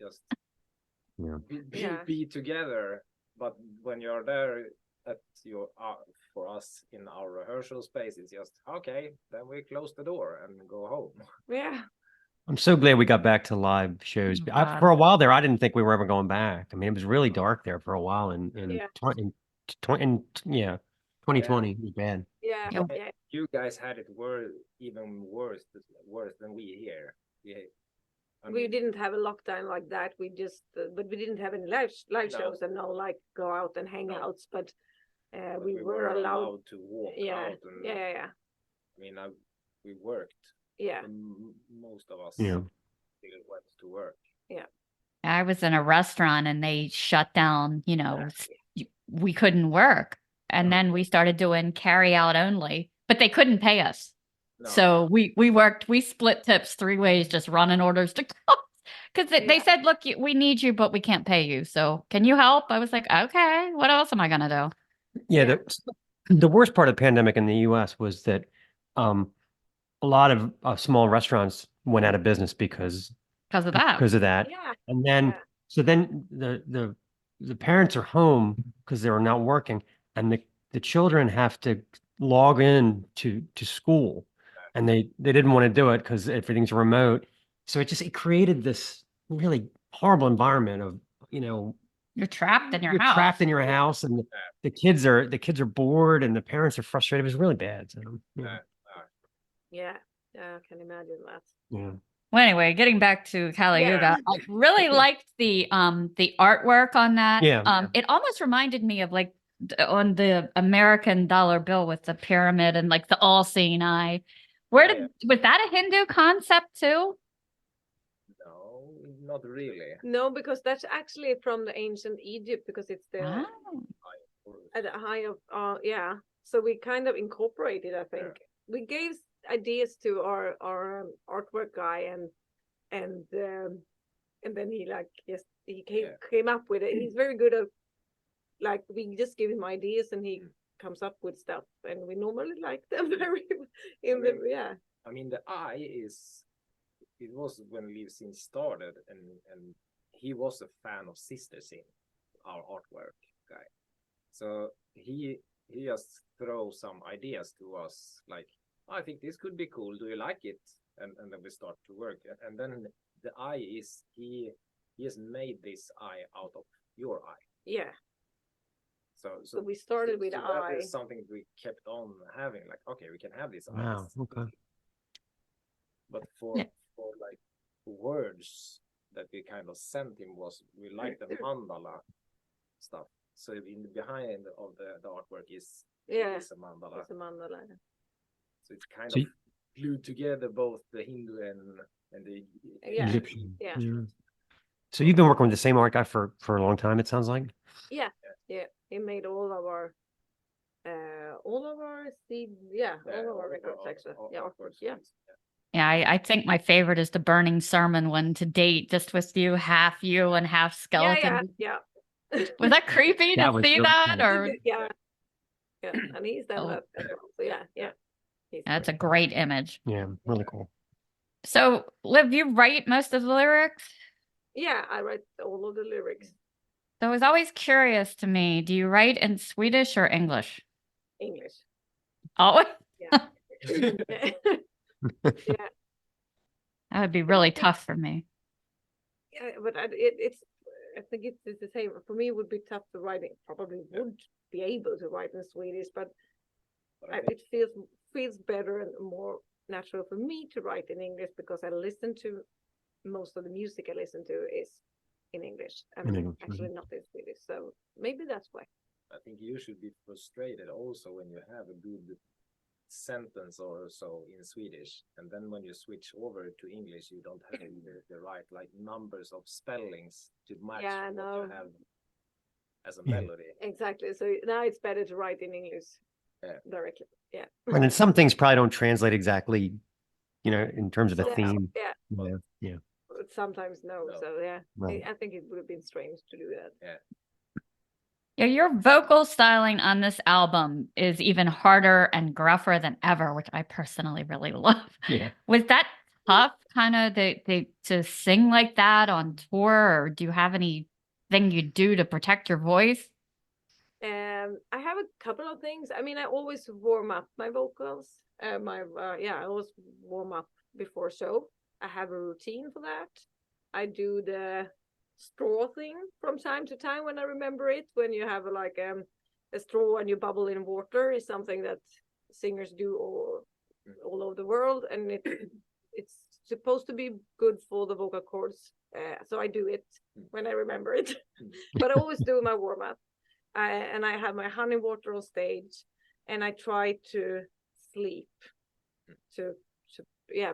Just Yeah. be together. But when you're there at your for us in our rehearsal space, it's just okay. Then we close the door and go home. Yeah. I'm so glad we got back to live shows. Oh, For a God. while there, I didn't think we were ever going back. I mean, it was really dark there for a while, and Yeah. 2020 was bad. Yeah. Yeah. Yeah. You guys had it even worse than we here. I We mean, didn't have a lockdown like that. We just, but we didn't have any live No. shows and no like go out and hang No. outs. But but we were allowed. to walk Yeah. out and Yeah. I mean we worked. Yeah. Most of us Yeah. still went to work. I was in a restaurant and they shut down, we couldn't work. And then we started doing carry out only, but they couldn't pay us. No. So we split tips 3 ways, just running orders to because they said, look, we need you, but we can't pay you. So can you help? I was like, okay, what else am I going to do? Yeah, Yeah. the worst part of the pandemic in the U.S. was that a lot of small restaurants went out of business because Because of that. Yeah. And then Yeah. so then the parents are home because they're not working, and the children have to log in to school, and they didn't want to do it because everything's remote. So it created this really horrible environment of, You're trapped in your you're house. trapped in your house, and the kids are bored, and the parents are frustrated. It was really bad. So yeah. Yeah. I can imagine that. Yeah. Well, anyway, getting back to Kali Yuga, I really liked the artwork on that. Yeah. It almost reminded me of like on the American dollar bill with the pyramid and like the all-seeing eye. Was that a Hindu concept too? No, not really. No, because that's actually from the ancient Egypt, because it's the at the high of yeah. So we kind of incorporated, I think. We gave ideas to our artwork guy, and then he came up with it. He's very good at, like, we just give him ideas and he comes up with stuff, and we normally like them very I mean, the eye it was when Liv Sin started, and he was a fan of Sister Sin, our artwork guy. So he just throw some ideas to us, like, I think this could be cool. Do you like it? And then we start to work. And then the eye he has made this eye out of your eye. Yeah. So we started with the that eye. is something we kept on having. Like, okay, we can have this eye. Wow. Okay. But for like words that we kind of sent him we like the mandala stuff. So in the behind of the artwork is a mandala. It's a mandala. So it's kind of glued together both the Hindu and the Egyptian. Yeah. So you've been working with the same art guy for a long time, it sounds like. Yeah. He made all of our all of our records actually. Yeah, I think my favorite is the burning sermon one to date, just with you, half and half skeleton. Yeah. Was that creepy That to was see really that? cool. Or Yeah, and he's done that. So yeah. that's a great image. Yeah, really cool. So, Liv, you write most of the lyrics? Yeah, I write all of the lyrics. So it was always curious to me, do you write in Swedish or English? English. Always? Yeah. That would be really tough for me. Yeah, but I think it's the same. For me, it would be tough to write it. Probably would be able to write in Swedish, but it feels better and more natural for me to write in English, because I listen to most of the music I listen to is in English, and actually not in Swedish. So maybe that's why. I think you should be frustrated also when you have a good sentence or so in Swedish, and then when you switch over to English, you don't have the right like numbers of spellings to match what you have as a melody. Exactly. So now it's better to write in English directly. Yeah. And then some things probably don't translate exactly you know, in terms of a Yeah, theme. yeah, Yeah, yeah. but sometimes no. No. So yeah, Right. I think it would have been strange to do that. Yeah, your vocal styling on this album is even harder and gruffer than ever, which I personally really love. Yeah. Was that tough, kind of, to sing like that on tour, or do you have anything you do to protect your voice? I have a couple of things. I mean, I always warm up my vocals. I always warm up before show. I have a routine for that. I do the straw thing from time to time when I remember it. When you have like a straw and you bubble in water is something that singers do all over the world, and it's supposed to be good for the vocal cords. So I do it when I remember it, but I always do my warm up. And I have my honey water on stage, and I try to sleep.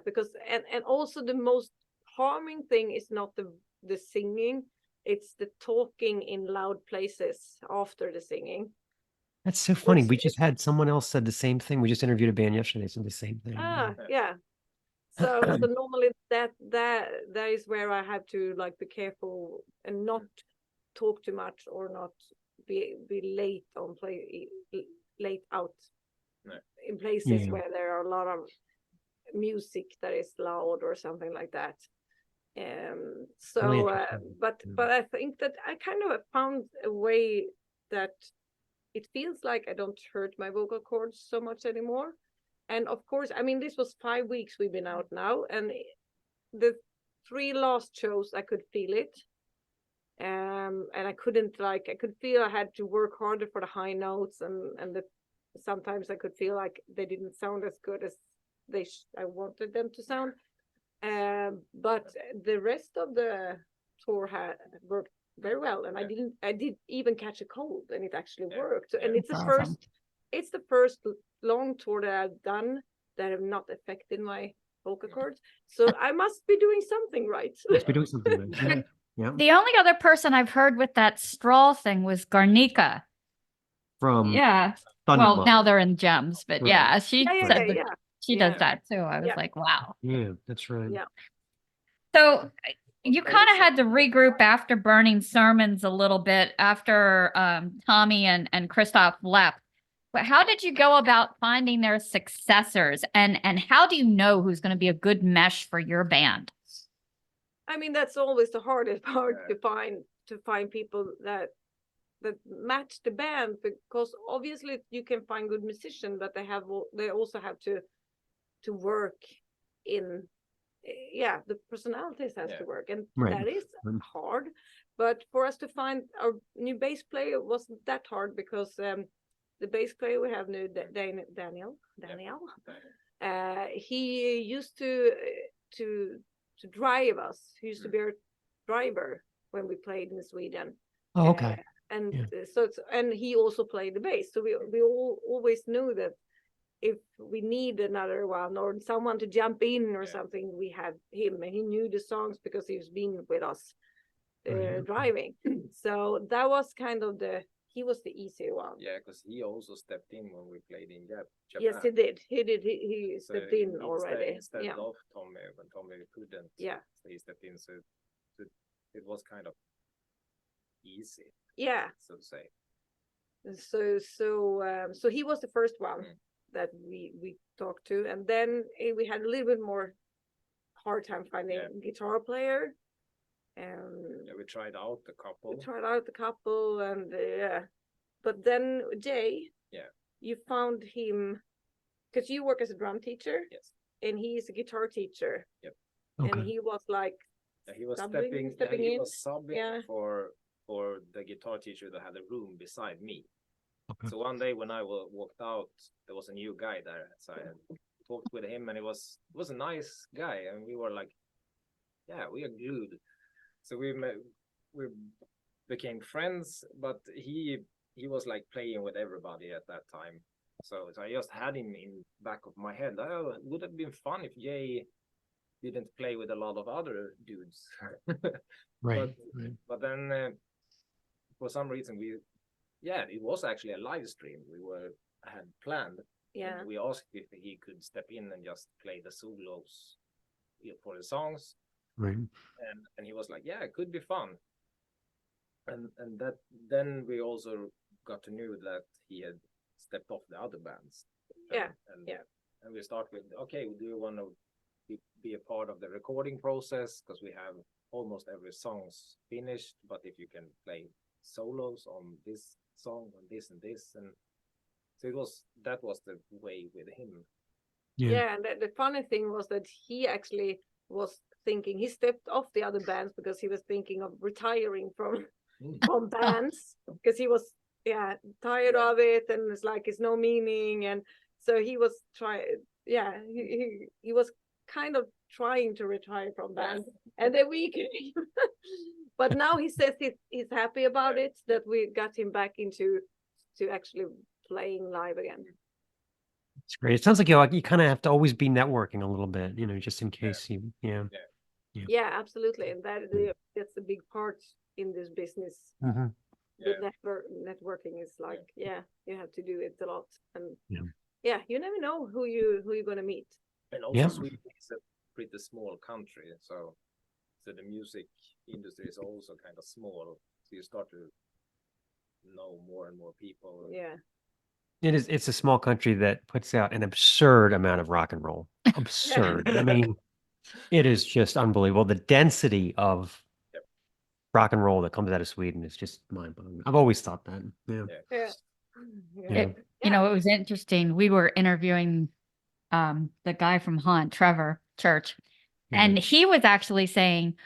Because and also the most harming thing is not the singing, it's the talking in loud places after the singing. That's so funny. Which We just had someone else said the same thing. We just interviewed a band yesterday, said the same thing. Yeah. So normally that is where I have to like be careful and not talk too much or not be late on late out in places Yeah. where there are a lot of music that is loud or something like that. Really interesting. But I think that I kind of found a way that it feels like I don't hurt my vocal cords so much anymore. And of course, I mean, this was 5 weeks we've been out now, and the 3 last shows I could feel it. And I couldn't I could feel I had to work harder for the high notes, and sometimes I could feel like they didn't sound as good as I wanted them to sound. But the rest of the tour had worked very well, and I did even catch a cold, and it actually worked. And it's the first long tour that I've done that have not affected my vocal cords. So I must be doing something right. Must be doing something right. Yeah. Yeah. The only other person I've heard with that straw thing was Garnica. From Yeah. Well, Thunderbolt. now they're in Gems, but Right. yeah, she said that she does Yeah. that too. I was Yeah. like, wow. Yeah, that's right. Yeah. So you kind of had to regroup after Burning Sermons a little bit after Tommy and Christoph left. But how did you go about finding their successors, and how do you know who's going to be a good mesh for your band? I mean, that's always the hardest part to find people that match the band, because obviously you can find good musicians, but they also have to work in the personalities has to work, and that is hard. But for us to find our new bass player wasn't that hard, because the bass player we have now, Daniel, he used to drive us. He used to be our driver when we played in Sweden. Oh, okay. And he also played the bass. So we always knew that if we need another one or someone to jump in or something, we had him, and he knew the songs because he's been with us driving. So that was kind of he was the easier one. Yeah, because he also stepped in when we played in Japan. Yes, he did. He stepped in already. Instead of Tommy, when Tommy couldn't. Yeah. So he stepped in. So it was kind of easy. Yeah. So to say. So he was the first one that we talked to, and then we had a little bit more hard time finding a guitar player. We tried out the couple. And but then Jay, you found him because you work as a drum teacher. Yes. And he's a guitar teacher. Yep. Okay. And he was like he was stepping he in. was subbing for the guitar teacher that had a room beside me. Okay. So one day when I walked out, there was a new guy there. So I talked with him, and it was a nice guy, and we were like, we are glued. So we became friends, but he was like playing with everybody at that time. So I just had him in back of my head. Oh, it would have been fun if Jay didn't play with a lot of other dudes. Right. But then for some reason it was actually a live stream we had planned, Yeah. We asked if he could step in and just play the solos for the songs, Right. and he was like, "Yeah, it could be fun." And that then we also got to know that he had stepped off the other bands. Yeah, And, yeah. And we start with, okay, do you want to be a part of the recording process? Because we have almost every song's finished, but if you can play solos on this song, on this and this, and so that was the way with him. Yeah, and the funny thing was that he actually was thinking, he stepped off the other bands because he was thinking of retiring from bands, because he was tired of it, and it's like it's no meaning, and so he was he was kind of trying to retire from bands, and then but now he says he's happy about it, that we got him back into actually playing live again. It's great. It sounds like you kind of have to always be networking a little bit, just in case you, Yeah, absolutely, and that's a big part in this business. Mm-hmm. The networking is like, you have to do it a lot, and you never know who you're gonna meet. And also Sweden is a pretty small country, so the music industry is also kind of small, so you start to know more and more people. Yeah. It's a small country that puts out an absurd amount of rock and roll. Absurd. I mean, it is just unbelievable. The density of rock and roll that comes out of Sweden is just mind-blowing. I've always thought that. It was interesting. We were interviewing the guy from Haunt, Trevor Church, and he was actually saying,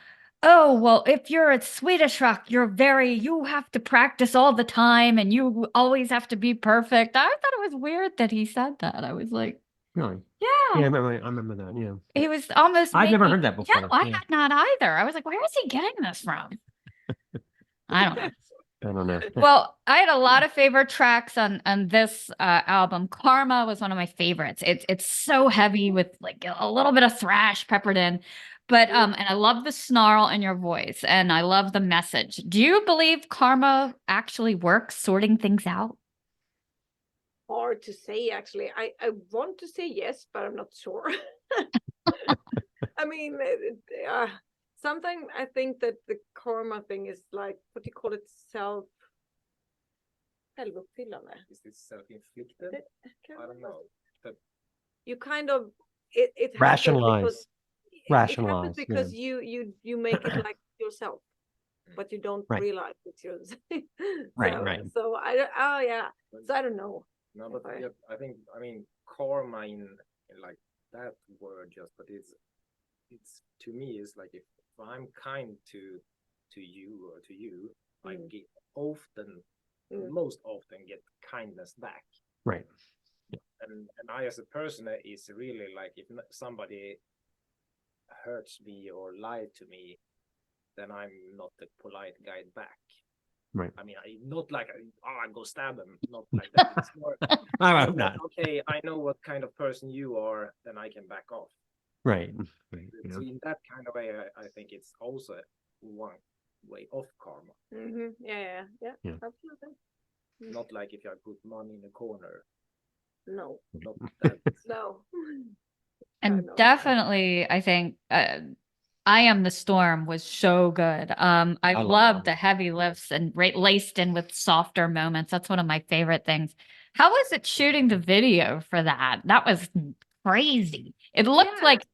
"Oh, well, if you're a Swedish rock, you have to practice all the time and you always have to be perfect." I thought it was weird that he said that. I was like, really? Yeah. Yeah, I remember that. Yeah. He was almost I've never heard that before. Yeah, I had not either. I was like, where is he getting this from? I don't know. I don't know. Well, I had a lot of favorite tracks on this album. Karma was one of my favorites. It's so heavy with like a little bit of thrash peppered in. But and I love the snarl in your voice, and I love the message. Do you believe karma actually works, sorting things out? Hard to say, actually. I want to say yes, but I'm not sure. I mean, sometimes I think that the karma thing is like, what do you call it, självuppfyllande? Is this self-inflicted? I don't know. But you kind of it rationalize. It happens because you make it like yourself, but you don't realize it's yours. Right. So so I don't know. No, but I think, I mean, karma in like that word, but it's to me is like, if I'm kind to you or to you, I get most often get kindness back. Right. And I as a person is really like, if somebody hurts me or lied to me, then I'm not the polite guy back. Right. I mean, not like I go stab him, not like that. It's more I'm not. Okay, I know what kind of person you are, then I can back off. Right. So in that kind of way, I think it's also one way of karma. Mm-hmm. Yeah, absolutely. Not like if I put money in a corner. No. Not that. No. And definitely, I think I Am the Storm was so good. I love the heavy lifts and laced in with softer moments. That's one of my favorite things. How was it shooting the video for that? That was crazy. It looked like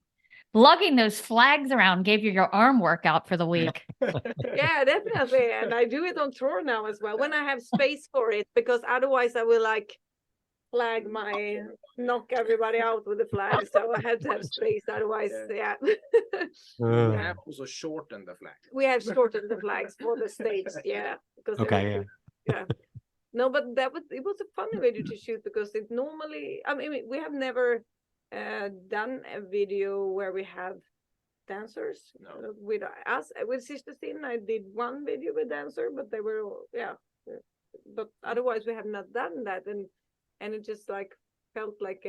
lugging those flags around gave you your arm workout for the week. Yeah, definitely. And I do it on tour now as well, when I have space for it, because otherwise I will like knock everybody out with the flag. So I had to have space, otherwise We have also shortened the flag. We have shortened the flags for the stage, because no, but it was a funny video to shoot, because it normally, I mean, we have never done a video where we have dancers. With us, with Sister Sin, I did one video with dancer, but they were but otherwise we have not done that, and it just like felt like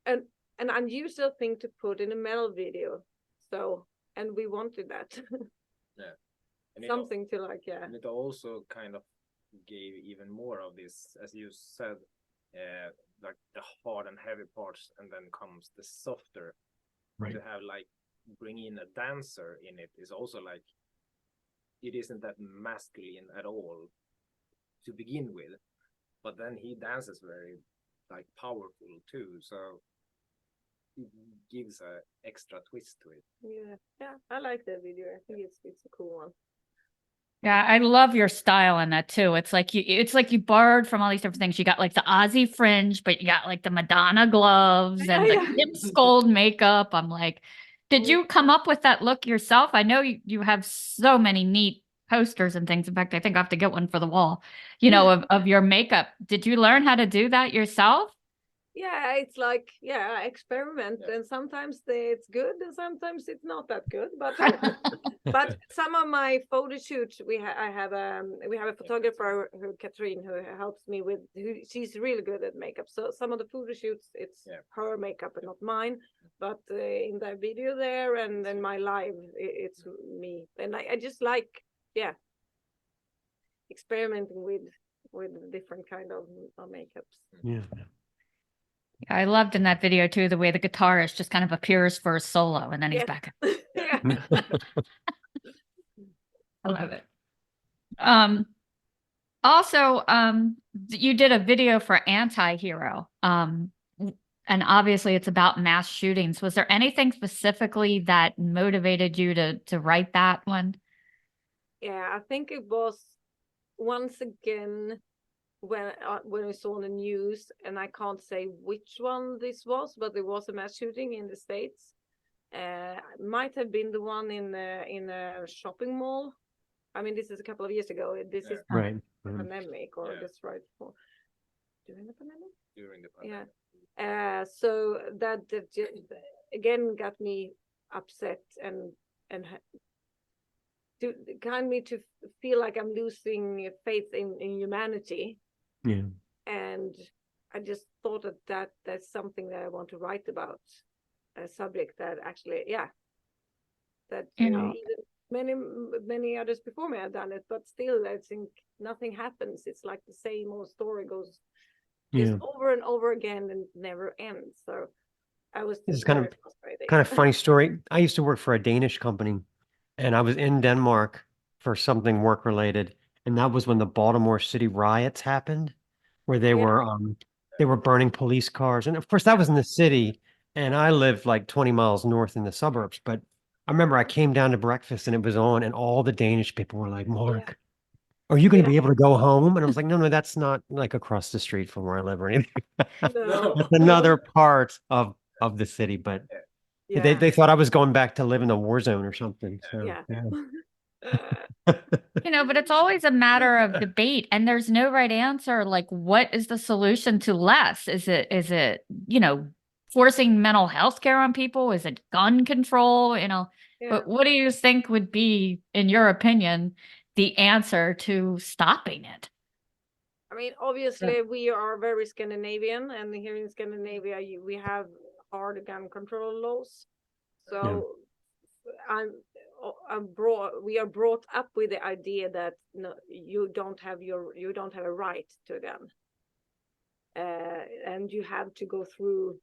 an unusual thing to put in a metal video. So, and we wanted that. And something to like, And it also kind of gave even more of this, as you said, like the hard and heavy parts, and then comes the softer. Right. To have like bring in a dancer in it is also like it isn't that masculine at all to begin with, but then he dances very like powerful too, so it gives a extra twist to it. Yeah, I like that video. I think it's a cool one. Yeah, I love your style in that too. It's like you borrowed from all these different things. You got like the Aussie fringe, but you got like the Madonna gloves and the Yeah. Kip Gold makeup. I'm like, did you come up with that look yourself? I know you have so many neat posters and things. In fact, I think I have to get one for the wall, of your makeup. Did you learn how to do that yourself? Yeah, it's like experiment, Yeah. and sometimes it's good, and sometimes it's not that good. But but some of my photo shoots, we have a photographer Katrine who helps me with. She's really good at makeup. So some of the photo shoots, it's her makeup and not mine. But in the video there and then my live, it's me, and I just like experimenting with different kind of makeups. Yeah. I loved in that video too the way the guitarist just kind of appears for a solo and then he's back. Yeah. I love it. Also, you did a video for Anti-Hero. And obviously it's about mass shootings. Was there anything specifically that motivated you to write that one? Yeah, I think it was once again when we saw the news, and I can't say which one this was, but there was a mass shooting in the States. Might have been the one in a shopping mall. I mean, this is a couple of years ago. This is Right. the pandemic, or just right before during the pandemic. During the pandemic. Yeah. So that again got me upset and to kind me to feel like I'm losing faith in humanity. Yeah. And I just thought that's something that I want to write about, a subject that actually, that even many others before me have done it, but still I think nothing happens. It's like the same old story goes just over and over again and never ends. So I was This is just kind very of frustrating. funny story. I used to work for a Danish company, and I was in Denmark for something work related, and that was when the Baltimore City riots happened, where they were burning police cars, and of course that was in the city, and I lived like 20 miles north in the suburbs. But I remember I came down to breakfast and it was on, and all the Danish people were like, "Mark, are you going to be able to go home?" And I was like, no, that's not like across the street from where I live or anything. No. It's another part of the city, but they thought I was going back to live in a war zone or something. So But it's always a matter of debate, and there's no right answer. Like, what is the solution to less? Is it forcing mental health care on people? Is it gun control? But what do you think would be, in your opinion, the answer to stopping it? I mean, obviously we are very Scandinavian, and here in Scandinavia we have hard gun control laws. So we are brought up with the idea that no, you don't have a right to a gun, and you have to go through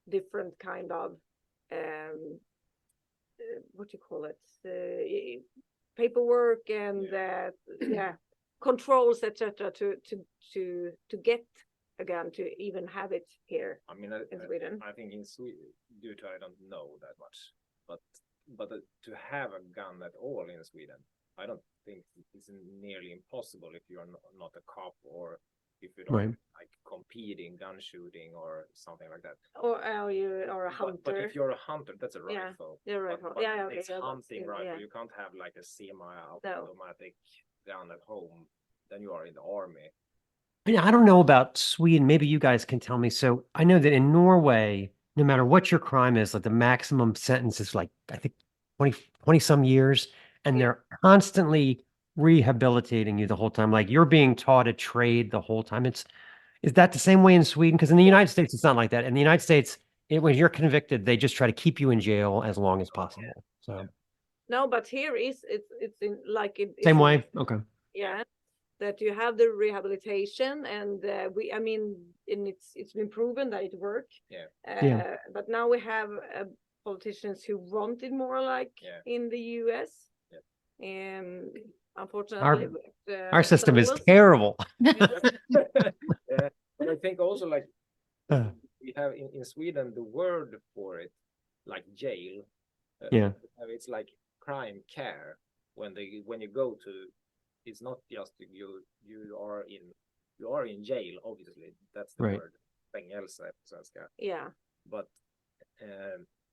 different kind of what do you call it, paperwork and controls, etc. to get a gun, to even have it here. I mean, in Sweden. I think in Sweden, due to I don't know that much, but to have a gun at all in Sweden, I don't think it's nearly impossible if you're not a cop, or if you don't like compete in gun shooting or something like that. Or you are a hunter. But if you're a hunter, that's a rifle. Yeah, rifle. But Okay, it's hunting rifle. You can't have like a semi-automatic gun at home. Then you are in the army. I don't know about Sweden. Maybe you guys can tell me. So I know that in Norway, no matter what your crime is, like the maximum sentence is like, I think 20 some years, and they're constantly rehabilitating you the whole time. Like you're being taught a trade the whole time. Is that the same way in Sweden? Because in the United States, it's not like that. In the United States, when you're convicted, they just try to keep you in jail as long as possible. So no, but here it's in like it same way. Okay. Yeah, that you have the rehabilitation, and I mean, and it's been proven that it works. Yeah. But now we have politicians who want it more like in the US. Unfortunately, Our system is soulless. terrible. Yeah. And I think also like Uh. we have in Sweden the word for it, like jail. Yeah. It's like crime care when you go to. It's not just you are in jail, obviously. That's the Right. word. Fängelse på svenska. Yeah.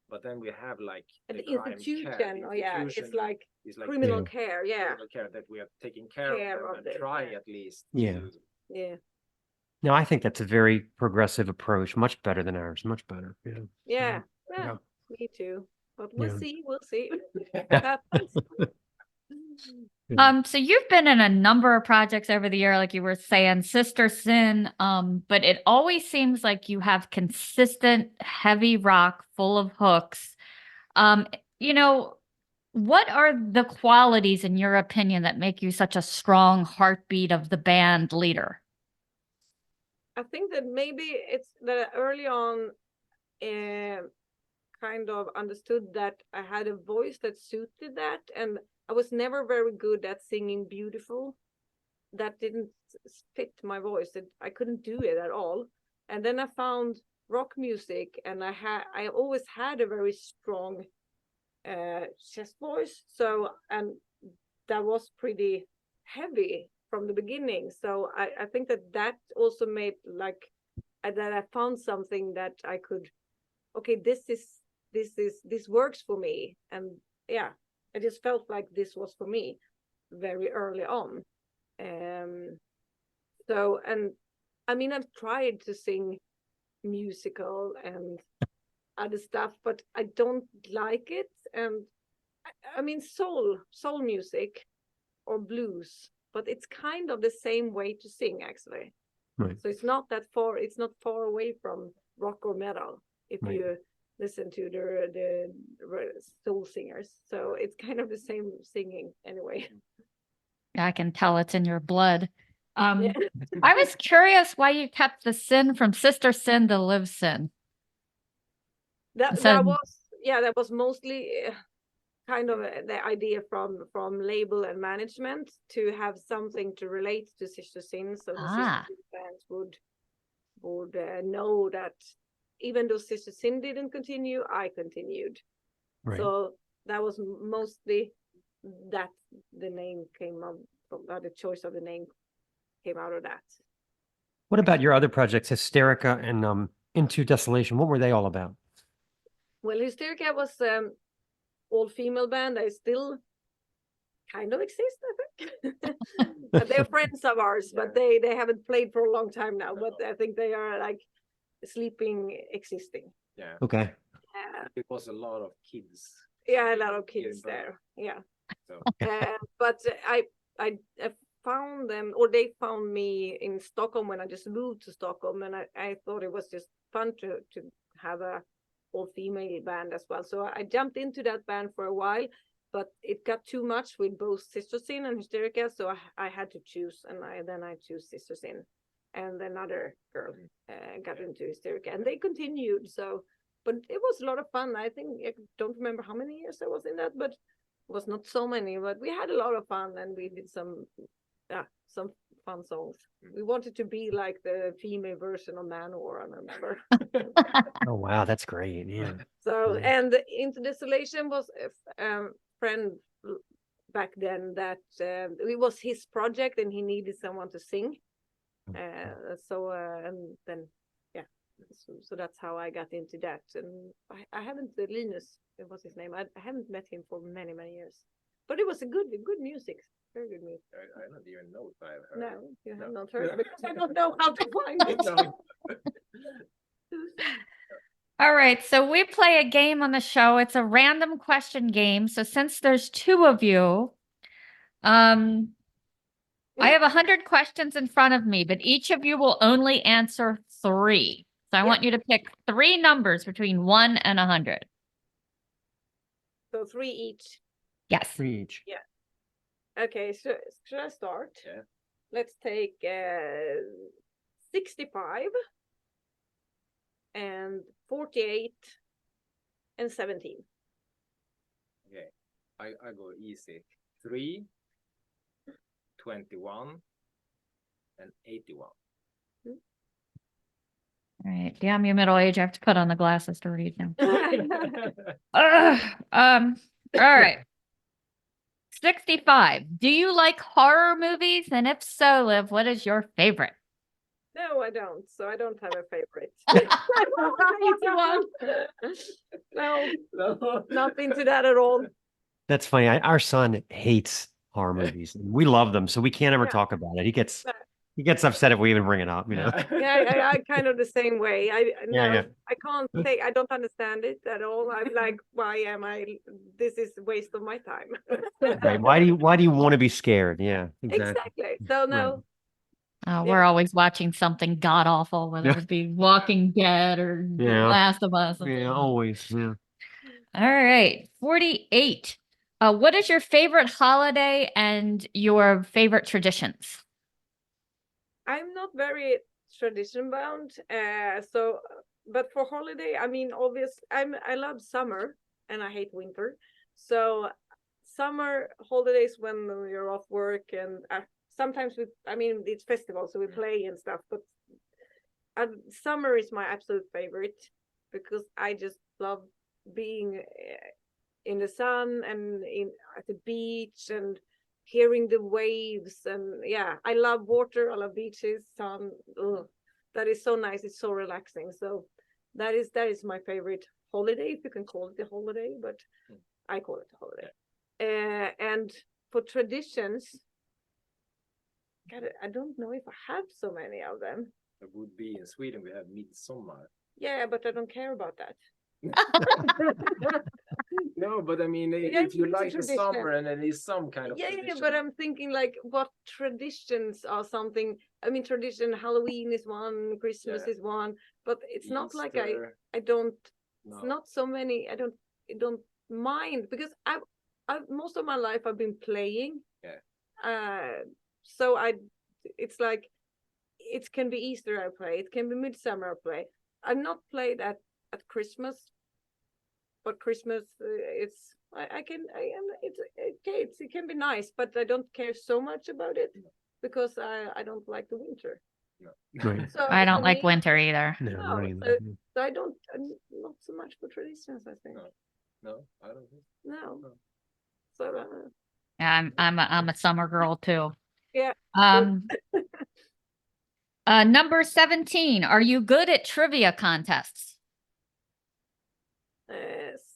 But then we have like And the crime institution, care. oh yeah, Institution it's like is criminal Yeah. care, yeah. criminal care that we are taking care Care of of them and the- try yeah. at least. Yeah. Yeah. No, I think that's a very progressive approach, much better than ours, much better. Yeah. Yeah. Yeah. Yeah. Me too. But we'll Yeah. see. We'll see. What happens. So you've been in a number of projects over the year, like you were saying, Sister Sin. But it always seems like you have consistent heavy rock full of hooks. You know, what are the qualities, in your opinion, that make you such a strong heartbeat of the band leader? I think that maybe it's that early on, kind of understood that I had a voice that suited that, and I was never very good at singing beautiful. That didn't fit my voice. I couldn't do it at all. And then I found rock music, and I always had a very strong chest voice. So, and that was pretty heavy from the beginning. So I think that also made like that I found something that I could, okay, this works for me. And yeah, I just felt like this was for me very early on. So, and I mean, I've tried to sing musical and other stuff, but I don't like it. And I mean, soul music or blues, but it's kind of the same way to sing actually. Right. So it's not that far. It's not far away from rock or metal if Right. you listen to the soul singers. So it's kind of the same singing anyway. I can tell it's in your blood. Yeah. I was curious why you kept the Sin from Sister Sin to Liv Sin. That So- that was mostly kind of the idea from label and management to have something to relate to Sister Sin, so the Ah. Sister Sin fans would know that even though Sister Sin didn't continue, I continued. Right. So that was mostly that the name came up from, the choice of the name came out of that. What about your other projects, Hysterica and Into Desolation? What were they all about? Well, Hysterica was all female band. They still kind of exist, I think. But they're friends of ours, but they haven't played for a long time now. But I think they are like sleeping, existing. Yeah. Okay. It was a lot of kids. Yeah, a lot of kids Yeah, there. Yeah. So But I found them, or they found me in Stockholm when I just moved to Stockholm, and I thought it was just fun to have a all female band as well. So I jumped into that band for a while, but it got too much with both Sister Sin and Hysterica, so I had to choose, and I choose Sister Sin, and another girl got into Hysterica, and they continued. So, but it was a lot of fun. I think I don't remember how many years I was in that, but it was not so many. But we had a lot of fun, and we did some fun songs. We wanted to be like the female version of Manowar, I remember. Oh, wow. That's great. Yeah. So, Yeah. and Into Desolation was a friend back then that it was his project and he needed someone to sing. And then, yeah, so that's how I got into that. And I haven't, Linus, it was his name. I haven't met him for many, many years. But it was a good music. Very good music. I don't even know if I've heard. No, you have No. not heard because I don't know how to find it. No. All right, so we play a game on the show. It's a random question game. So since there's two of you, I have 100 questions in front of me, but each of you will only answer 3. So I want you to pick 3 numbers between 1 and 100. So 3 each. Yes. 3 each. Okay, so should I start? Yeah. let's take 65 and 48 and 17. Okay, I go easy. 3, 21, and 81. All right. Damn you, middle age. I have to put on the glasses to read now. All right. 65. Do you like horror movies? And if so, Liv, what is your favorite? No, I don't. So I don't have a favorite. I don't hate one. No, not into that at all. That's funny. Our son hates horror movies. We love them, so we can't ever Yeah. talk about it. He gets upset if we even bring it up, you know. Yeah, I kind of the same way. Yeah. I can't say I don't understand it at all. I'm like, why am I? This is a waste of my time. Right. Why do you want to be scared? Yeah, Exactly. So no. Oh, Yeah. we're always watching something god awful, whether it be Walking Dead or The Yeah. Last of Us. Yeah, always. Yeah. All right. 48. What is your favorite holiday and your favorite traditions? I'm not very tradition bound. So, but for holiday, I mean, I love summer and I hate winter. So, summer holidays when you're off work and sometimes it's festivals, so we play and stuff. But summer is my absolute favorite because I just love being in the sun and at the beach and hearing the waves. And yeah, I love water, I love beaches, sun. Ugh, that is so nice, it's so relaxing. So that is my favorite holiday, if you can call it a holiday, but I call it a holiday. And for traditions, God, I don't know if I have so many of them. It would be in Sweden, we have midsummer. Yeah, but I don't care about that. No, but I mean, Yeah, if you it's a like the tradition. summer and it is some kind of Yeah, tradition. but I'm thinking like what traditions are something. I mean, tradition, Halloween is one, Christmas is one, but it's not like I don't. No. It's not so many. I don't mind because I've most of my life I've been playing. Yeah. So it's like it can be Easter I play, it can be Midsummer I play. I've not played at Christmas, but Christmas it's it can be nice, but I don't care so much about it because I don't like the winter. No. Right. So I don't for like me, winter either. No, No, not either. so I'm not so much for traditions, I think. No, I don't think. No. No. So Yeah, I'm a summer girl too. yeah. Number 17. Are you good at trivia contests?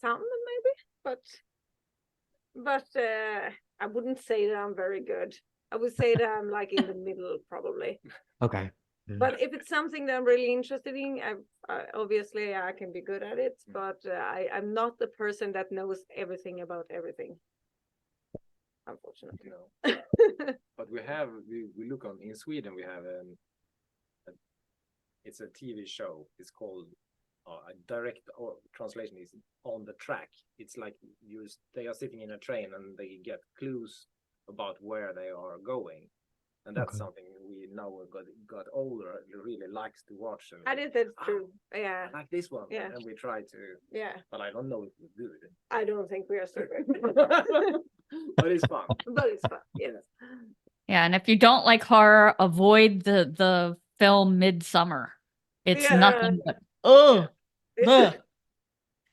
Some maybe, but I wouldn't say that I'm very good. I would say that I'm like in the middle probably. Okay. But if it's something that I'm really interested in, obviously I can be good at it. But I'm not the person that knows everything about everything. Unfortunately. No. But we look in Sweden we have it's a TV show. It's called a direct translation is On the Track. It's like they are sitting in a train and they get clues about where they are going. And that's something we now got older really likes to watch. And I think that's true. Yeah. I like this one. Yeah. And we try to. Yeah. But I don't know if we're good. I don't think we are so good. But it's fun. But it's fun. Yes. Yeah, and if you don't like horror, avoid the film Midsummer. It's nothing but Yeah.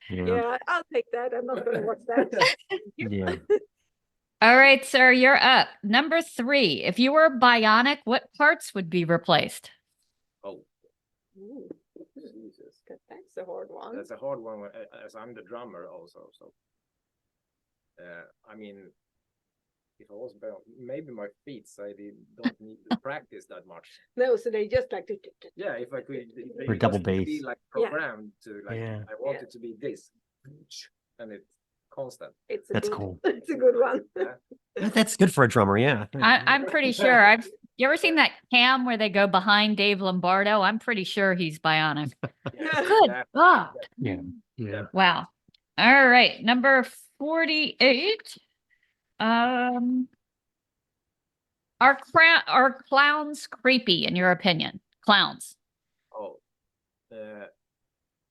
Yeah, I'll take that. I'm not going to watch that. Yeah. All right, sir, you're up. Number 3. If you were bionic, what parts would be replaced? Oh. Ooh, Jesus. that's a hard one. That's a hard one as I'm the drummer also. So I mean if I was maybe my feet I don't need to practice that much. No, so they just like to Yeah, if I could Or double just need to bass. be like programmed to like Yeah. I want it to be this and it's constant. That's cool. It's a good one. Yeah. That's good for a drummer. Yeah. I'm pretty sure. You ever seen that cam where they go behind Dave Lombardo? I'm pretty sure he's bionic. Good God. Yeah. Yeah. Wow. All right. Number 48. Are clowns creepy in your opinion? Clowns. Oh,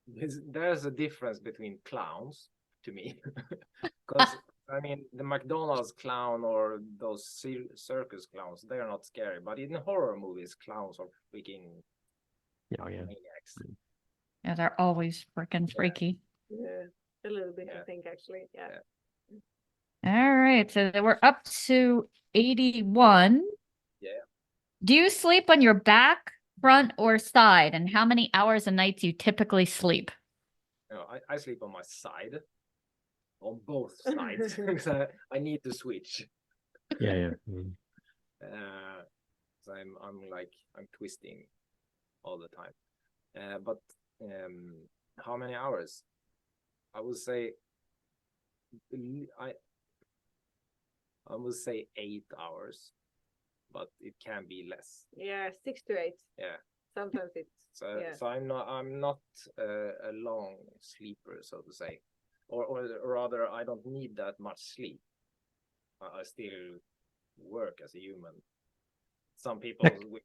there's a difference between clowns to me, because I mean the McDonald's clown or those circus clowns, they are not scary, but in horror movies, clowns are freaking Oh, yeah. maniacs. Yeah, they're always freaking Yeah. freaky. Yeah, a little bit, I Yeah. think, actually. Yeah. All right, so we're up to 81. Yeah. Do you sleep on your back, front, or side? And how many hours a night do you typically sleep? No, I sleep on my side, on both sides, because I need to switch. Yeah. Mm. So I'm twisting all the time. But how many hours? I would say I would say 8 hours, but it can be less. Yeah, 6 to 8. Yeah. Sometimes it's So yeah. so I'm not a long sleeper, so to say, or rather I don't need that much sleep. I still work as a human. Some people with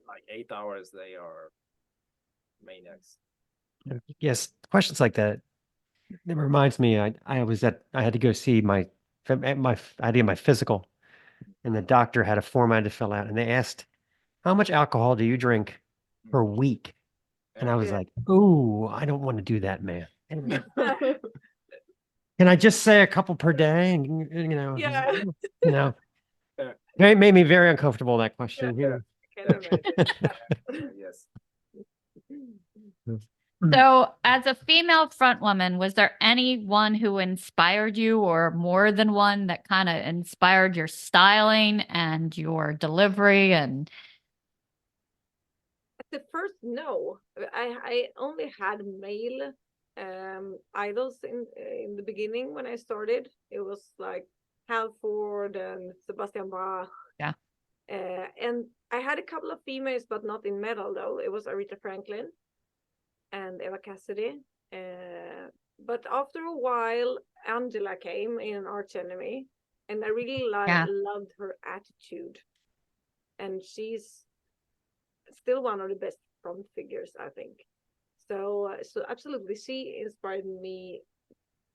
like 8 hours, they are maniacs. Yes, questions like that. It reminds me, I had to go see I had to get my physical, and the doctor had a form I had to fill out, and they asked, "How much alcohol do you drink per week?" And I was Yeah. like, "Oh, I don't want to do that, man. Can I just say a couple per day?" And Yeah. It made me very uncomfortable, that question. Yeah. I can imagine. Yes. So, as a female front woman, was there anyone who inspired you, or more than one that kind of inspired your styling and your delivery? And At the first, no. I only had male idols in the beginning when I started. It was like Halford and Sebastian Bach. Yeah. And I had a couple of females, but not in metal though. It was Aretha Franklin and Eva Cassidy. But after a while, Angela came in Arch Enemy, and I really loved her attitude. And she's still one of the best front figures, I think. So absolutely, she inspired me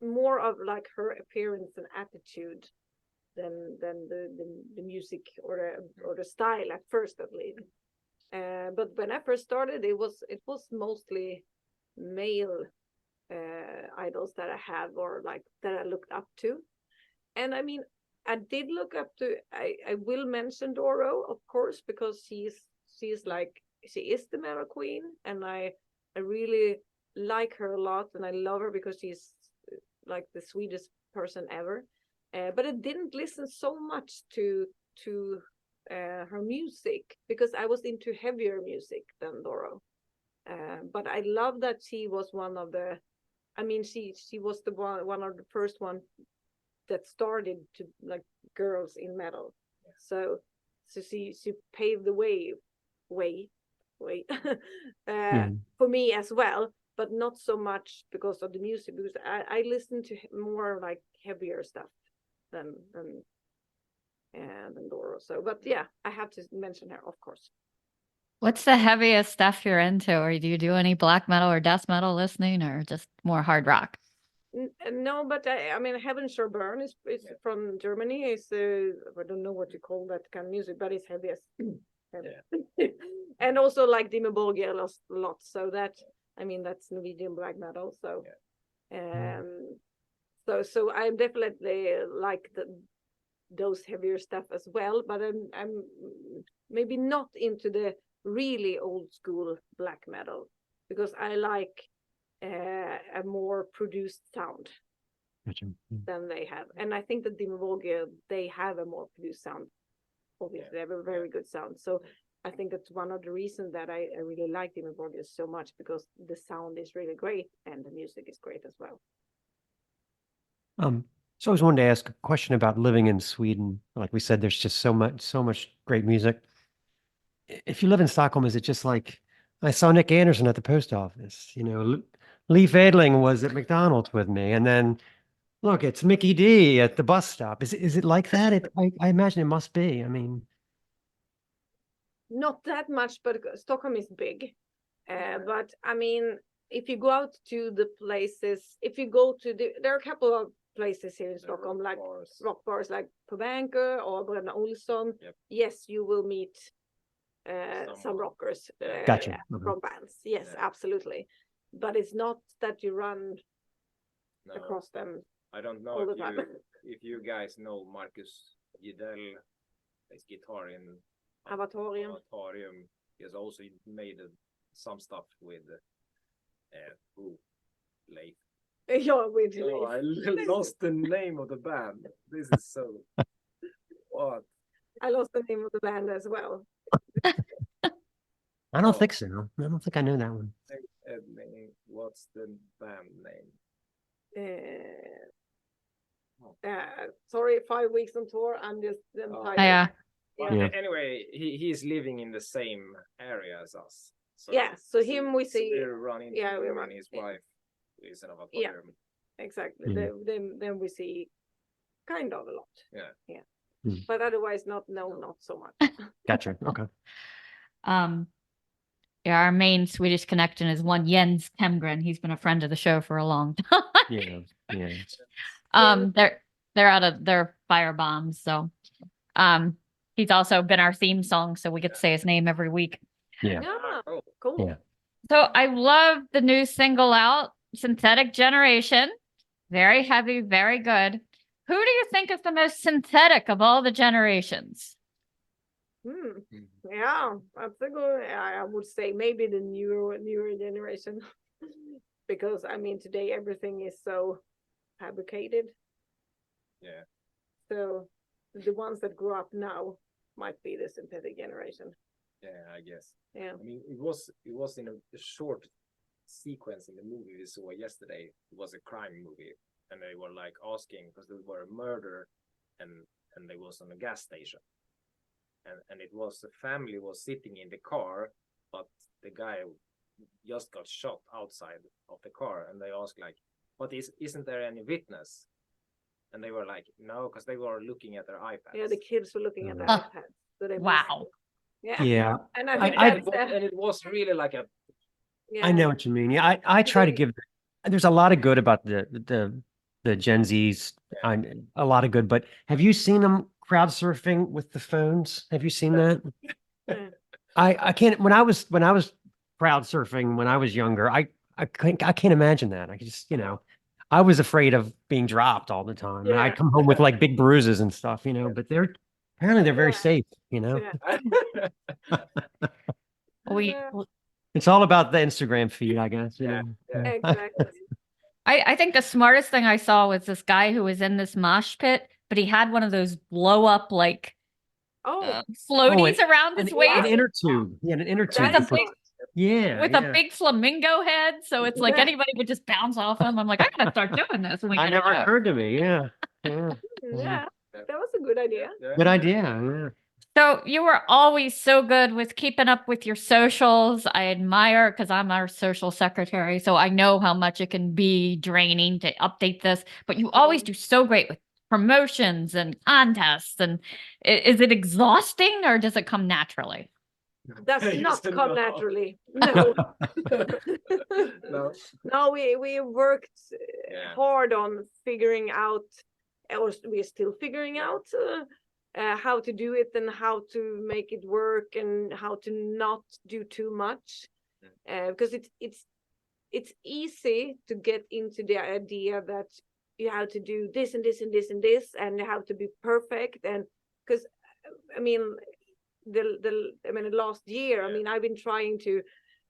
more of like her appearance and attitude than the music or the style at first, at least. But when I first started, it was mostly male idols that I have, or like that I looked up to. And I mean, I did look up to. I will mention Doro, of course, because she is the metal queen, and I really like her a lot, and I love her because she's like the sweetest person ever. But I didn't listen so much to her music because I was into heavier music than Doro. But I love that she was one of the. I mean, she was the one of the first one that started to like girls in metal. So she paved the way for me as well, but not so much because of the music, because I listen to more like heavier stuff than Doro. So, but yeah, I have to mention her, of course. what's the heaviest stuff you're into? Or do you do any black metal or death metal listening, or just more hard rock? No, but I mean, Heaven Shall Burn is from Germany. It's I don't know what you call that kind of music, but it's heaviest. And also like Dimmu Borgir a lot. So that, I mean, that's Norwegian black metal. So, so I definitely like those heavier stuff as well. But I'm maybe not into the really old school black metal, because I like a more produced sound than they have. And I think that Dimmu Borgir, they have a more produced sound. Obviously, they have a very good sound. So I think that's one of the reasons that I really like Dimmu Borgir so much, because the sound is really great and the music is great as well. So I was wanted to ask a question about living in Sweden. Like we said, there's just so much great music. If you live in Stockholm, is it just like I saw Nick Anderson at the post office? Leif Edling was at McDonald's with me, and then look, it's Mickey Dee at the bus stop. Is it like that? I imagine it must be. I mean, not that much, but Stockholm is big. But I mean, if you go out to the places, if you go to there are a couple of places here in Stockholm, like rock bars like Povanker or Bröderna Olsson. Yep. Yes, you will meet some rockers Gotcha. from bands. Yes, absolutely. But it's not that you run across them. I don't know all the time. if you guys know Marcus Gidell, plays guitar in Avatorium. He has also made some stuff with Leif. Yeah, with Oh, I lost the name of the band. This is so what? I lost the name of the band as well. I don't think so. I don't think I know that one. What's the band name? Sorry, 5 weeks on tour. I'm just tired. Yeah. Well, Yeah. anyway, he's living in the same area as us. So, So him we see. we run into Yeah, we him run. and his wife is an avatar. Yeah. Exactly. Mm. Then we see kind of a lot. Yeah. Mm. But otherwise, not so much. Gotcha. Okay. Yeah, our main Swedish connection is one Jens Kemgren. He's been a friend of the show for a long time. Yeah. Yeah. They're out of their firebombs, so he's also been our theme song, so we get to say his name every week. Yeah. Yeah, cool. Yeah. So I love the new single out, Synthetic Generation. Very heavy, very good. Who do you think is the most synthetic of all the generations? Yeah, that's a good. I would say maybe the newer generation, because I mean today everything is so fabricated. Yeah. So the ones that grew up now might be the synthetic generation. Yeah, I guess. Yeah. I mean, it was in a short sequence in the movie we saw yesterday. It was a crime movie, and they were like asking because there were a murder, and they was on a gas station, and it was the family was sitting in the car, but the guy just got shot outside of the car, and they asked like, "But isn't there any witness?" And they were like, "No," because they were looking at their iPads. Yeah, the kids were looking at their Oh. iPads. So they Wow. Yeah. Yeah. And I think And it was really like a yeah. I know what you mean. Yeah. I try to give, there's a lot of good about the Gen Zs. A lot of good, but have you seen them crowd surfing with the phones? Have you seen that? Yeah. I can't, when I was crowd surfing when I was younger, I can't imagine that. I just, I was afraid of being dropped all the time. And I'd Yeah. come home with like big bruises and stuff, but apparently they're very Yeah. safe, Yeah. Yeah. It's all about the Instagram feed, I guess. Yeah. Exactly. I think the smartest thing I saw was this guy who was in this mosh pit, but he had one of those blow up like floaties around his waist. An inner tube. Yeah, an inner tube. That is With a big flamingo head. So it's like anybody would just bounce off him. I'm like, I gotta start doing this. When we I get never it out. occurred to me. Yeah. Yeah. That was a good idea. Good idea. Yeah. So you were always so good with keeping up with your socials. I admire because I'm our social secretary. So I know how much it can be draining to update this, but you always do so great with promotions and contests. And is it exhausting or does it come naturally? Does not come naturally. No. No, we worked hard on figuring out, or we're still figuring out how to do it and how to make it work and how to not do too much. Because it's easy to get into the idea that you have to do this and this and this and this and you have to be perfect. And because I mean the last year, I mean I've been trying to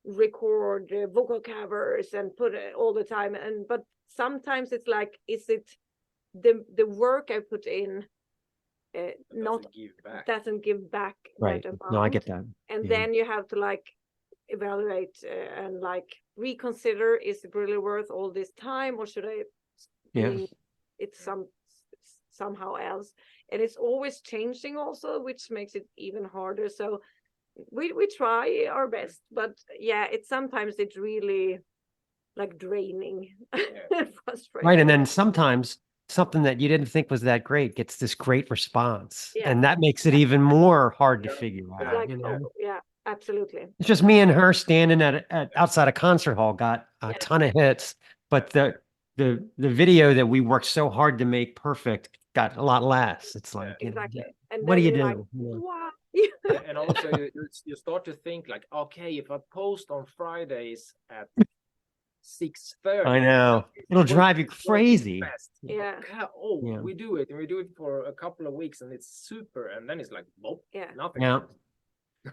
record vocal covers and put it all the time, but sometimes it's like, is it the work I put in doesn't give back Right. that amount. No, I get that. And then you have to like evaluate and like reconsider, is it really worth all this time, or should I do it somehow else? And it's always changing also, which makes it even harder. So we try our best, but sometimes it's really like draining. Frustrating. Right. And then sometimes something that you didn't think was that great gets this great response. Yeah. And that makes it even more hard to Yeah. figure It's out, like, you know? oh, yeah, absolutely. It's just me and her standing at outside a concert hall got a Yeah. ton of hits, but the video that we worked so hard to make perfect got a lot less. It's like, you know, Exactly. And what do then you you're like, do? You know? wow. Yeah, and also you start to think like, okay, if I post on Fridays at 6:30, I know. It'll drive you it's crazy. best. Yeah. Okay, oh, Yeah. we do it, and we do it for a couple of weeks, and it's super, and then it's like, boom, Yeah. nothing. Yeah.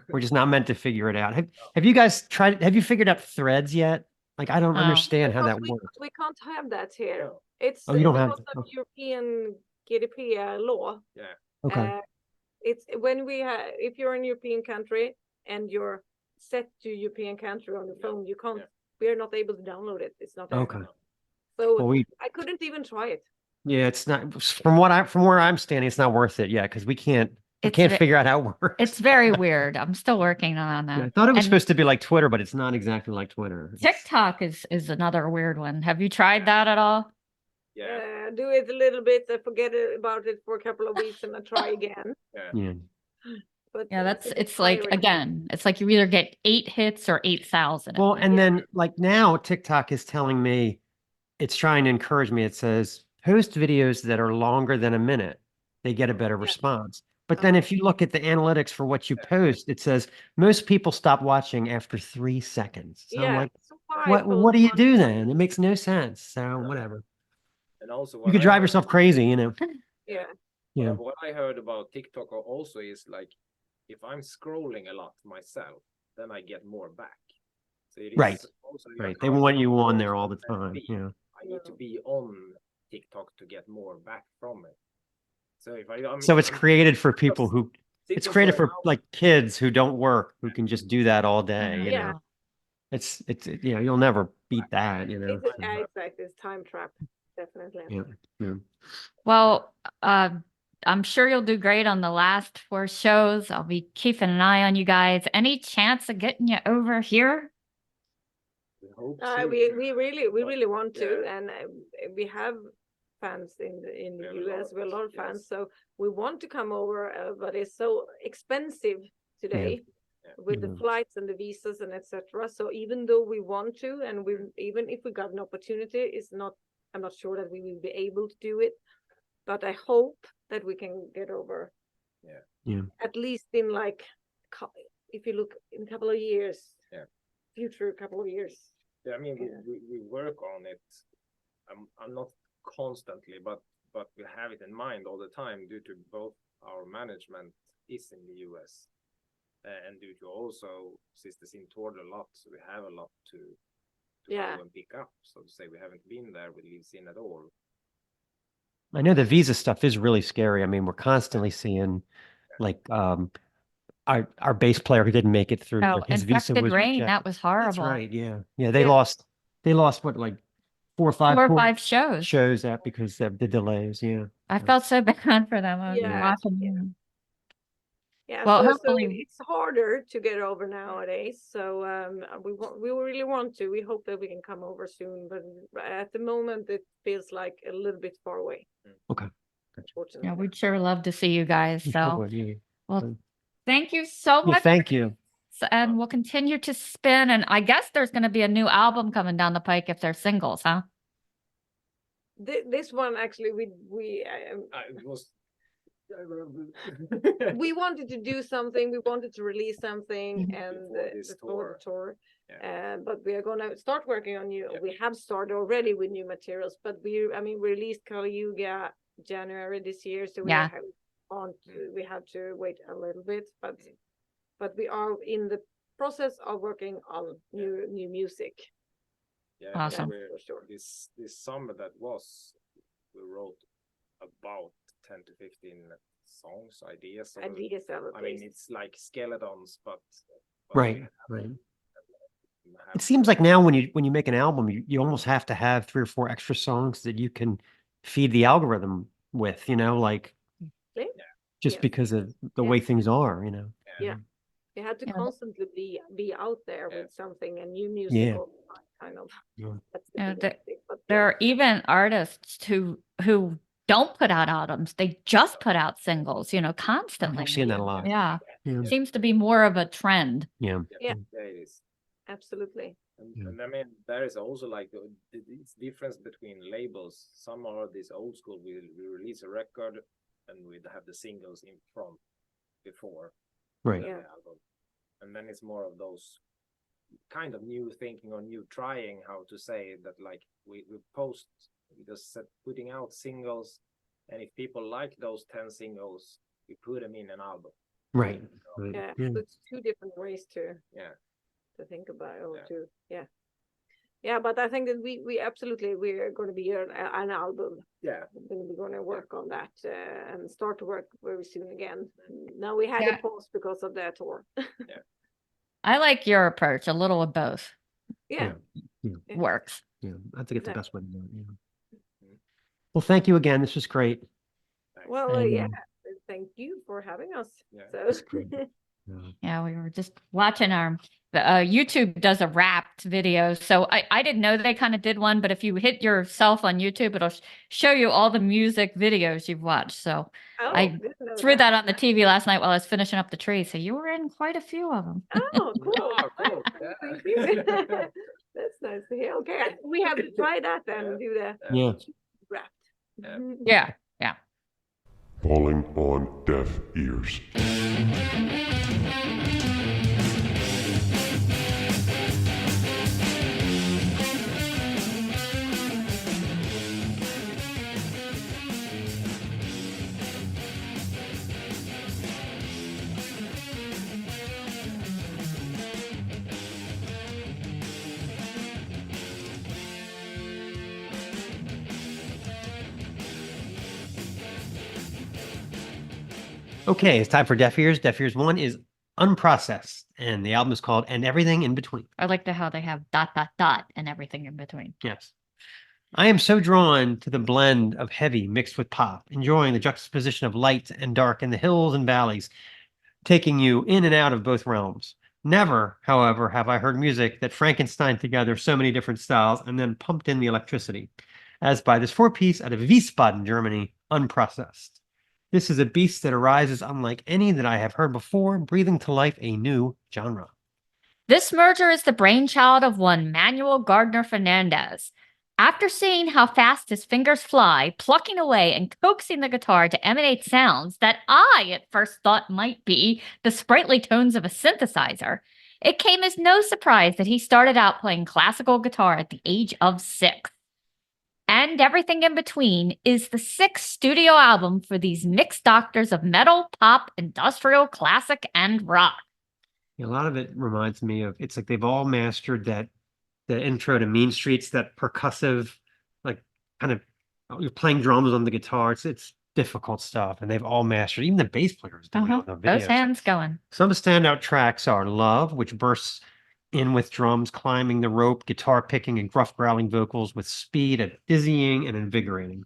We're just not meant to figure it out. Have you guys tried, have you figured out threads yet? Like, I don't Oh. understand how Because that works. we can't have that here. No. It's Oh, you don't have because to- of oh. European GDPR law. Okay. It's when we have, if you're in European country and you're set to European country on the Yeah, phone, you can't, yeah. we are not able to download it. It's not there. Okay. So Well, I couldn't even try it. yeah, it's not from where I'm standing, it's not worth it yet because we can't It's figure out how it works. It's very weird. I'm still working on that. Yeah, I thought it was And supposed to be like Twitter, but it's not exactly like Twitter. It's- TikTok is another weird one. Have you tried that at all? Yeah, Do it a little bit, I forget about it for a couple of weeks and I try again. Yeah. But Yeah, a bit it's like, tiring. again, it's like you either get 8 hits or 8,000. Well, and Yeah. then like now TikTok is telling me it's trying to encourage me. It says post videos that are longer than a minute, they get a better Yeah. response. But then if you look at the analytics for what you post, it says most people stop watching after 3 seconds. So I'm Yeah. like, So why what post do you one- do then? It makes no sense. So whatever. and also You what could I drive heard- yourself crazy, you know. Yeah. Yeah. What I heard about TikTok also is like, if I'm scrolling a lot myself, then I get more back. So it is Right. also Right. They want you on there all the and time. me. Yeah. I need to be on TikTok to get more back from it. So if I So it's I'm- created for people who it's TikTok created for an for hour, like kids who don't work, who can just do that all day, you Yeah. know. It's you know, you'll never beat that, you know. It's so, exactly, it's time trap, definitely. yeah. Yeah. Well, I'm sure you'll do great on the last 4 shows. I'll be keeping an eye on you guys. Any chance of getting you over here? we hope We really want to, Yeah. and we have fans in the We have a lot US. of We have a lot of yes. fans, so we want to come over, but it's so expensive today Yeah. with the Mhm. flights and the visas and etc. So even though we want to, and we even if we got an opportunity, it's not. I'm not sure that we will be able to do it, but I hope that we can get over. Yeah. Yeah. At least in like, if you look in a couple of years. Yeah. Future couple of years. Yeah, I mean, Yeah. we work on it. I'm not constantly, but we have it in mind all the time due to both our management is in the US and due to also Sister Sin toured a lot, so we have a lot to Yeah. go and pick up. So to say, we haven't been there with Liv Sin at all. I know the visa stuff is really scary. I mean, we're constantly seeing like our bass player who didn't make it through, Oh, like, his visa Infected was Rain, rejected. that was That's horrible. right. Yeah. Yeah. They Yeah. lost what, like 4 or 5 4 or tour 5 shows. shows that because of the delays. Yeah. I felt so bad for them. I was Yeah, watching yeah. them. Yeah, Well, so hopefully- it's harder to get over nowadays. So we really want to. We hope that we can come over soon, but at the moment it feels like a little bit far away. Okay. Unfortunately. Yeah, we'd sure love to see you guys. We So, should, yeah. well, thank you so Yeah, much. thank you. And we'll continue to spin. And I guess there's going to be a new album coming down the pike if they're singles, huh? This one actually It was. we wanted to do something. We wanted to release something, Mhm. and Before this before the tour. Yeah. But we are gonna start working on new. Yeah. We have started already with new materials, but we released Kali Yuga January this year, so Yeah. we have to wait a little bit, but we are in the process of working on new music. Yeah, Awesome. for sure. This summer that was, we wrote about 10 to 15 songs, ideas. And we just have I mean, it's like skeletons, but Right. Right. we have- It seems like now when you make an album, you almost have to have 3 or 4 extra songs that you can feed the algorithm with, you know, like Yeah. just Yes. because of the Yeah. way things are, you know. Yeah. You had to Yeah. constantly be out there Yeah. with something and new music all the time, kind of. Yeah. That's the Yeah, thing, I think, but There are even artists who don't put out albums. They just put out singles, constantly. I've seen that a lot. Yeah. Yeah. Seems to be more of a trend. Yeah. Yeah. Yeah, it is. absolutely. Yeah. And I mean, there is also like it's difference between labels. Some are this old school. We release a record and we have the singles in front before Right. the Yeah. album, and then it's more of those kind of new thinking or new trying how to say that. Like we post, we just putting out singles, and if people like those 10 singles, we put them in an album. Right. Right. Yeah, Yeah. so it's two different ways to Yeah. think about it, or Yeah. to but I think that we absolutely we're going to be an album. Yeah. We're going to work on that and start to work very soon again. Now we had Yeah. a pause because of that tour. I like your approach, a little of both Yeah. Yeah. works. Yeah. I think it's the Exactly. best way to do it. Yeah. Well, thank you again. This was great. Well, And, yeah. Thank you for having us. Yeah, So that's great. Yeah. Yeah, we were just watching YouTube does a wrapped video. So I didn't know they kind of did one, but if you hit yourself on YouTube, it'll show you all the music videos you've watched. So I didn't know threw that on the TV last night while I was finishing up the tree. So you were in quite a few of them. Oh, cool. Oh, cool. Thank Yeah. you. That's nice to hear. Okay, we have to try that and do the Yeah. wrapped. Yeah. Yeah. Falling on deaf ears. Okay, it's time for Deaf Ears. Deaf Ears 1 is Unprocessed, and the album is called And Everything in Between. I like how they have ... and everything in between. Yes. I am so drawn to the blend of heavy mixed with pop, enjoying the juxtaposition of light and dark in the hills and valleys, taking you in and out of both realms. Never, however, have I heard music that Frankenstein together so many different styles and then pumped in the electricity, as by this four-piece out of Wiesbaden, Germany, Unprocessed. This is a beast that arises unlike any that I have heard before, breathing to life a new genre. This merger is the brainchild of one Manuel Gardner Fernandez. After seeing how fast his fingers fly, plucking away and coaxing the guitar to emanate sounds that I at first thought might be the sprightly tones of a synthesizer, it came as no surprise that he started out playing classical guitar at the age of 6. And Everything in Between is the 6th studio album for these mixed doctors of metal, pop, industrial, classic, and rock. A lot of it reminds me of, it's like they've all mastered the intro to Mean Streets, that percussive, like kind of, you're playing drums on the guitar. It's difficult stuff, and they've all mastered. Even the bass players doing it on the Those videos. hands going. Some standout tracks are Love, which bursts in with drums climbing the rope, guitar picking, and gruff growling vocals with speed at dizzying and invigorating.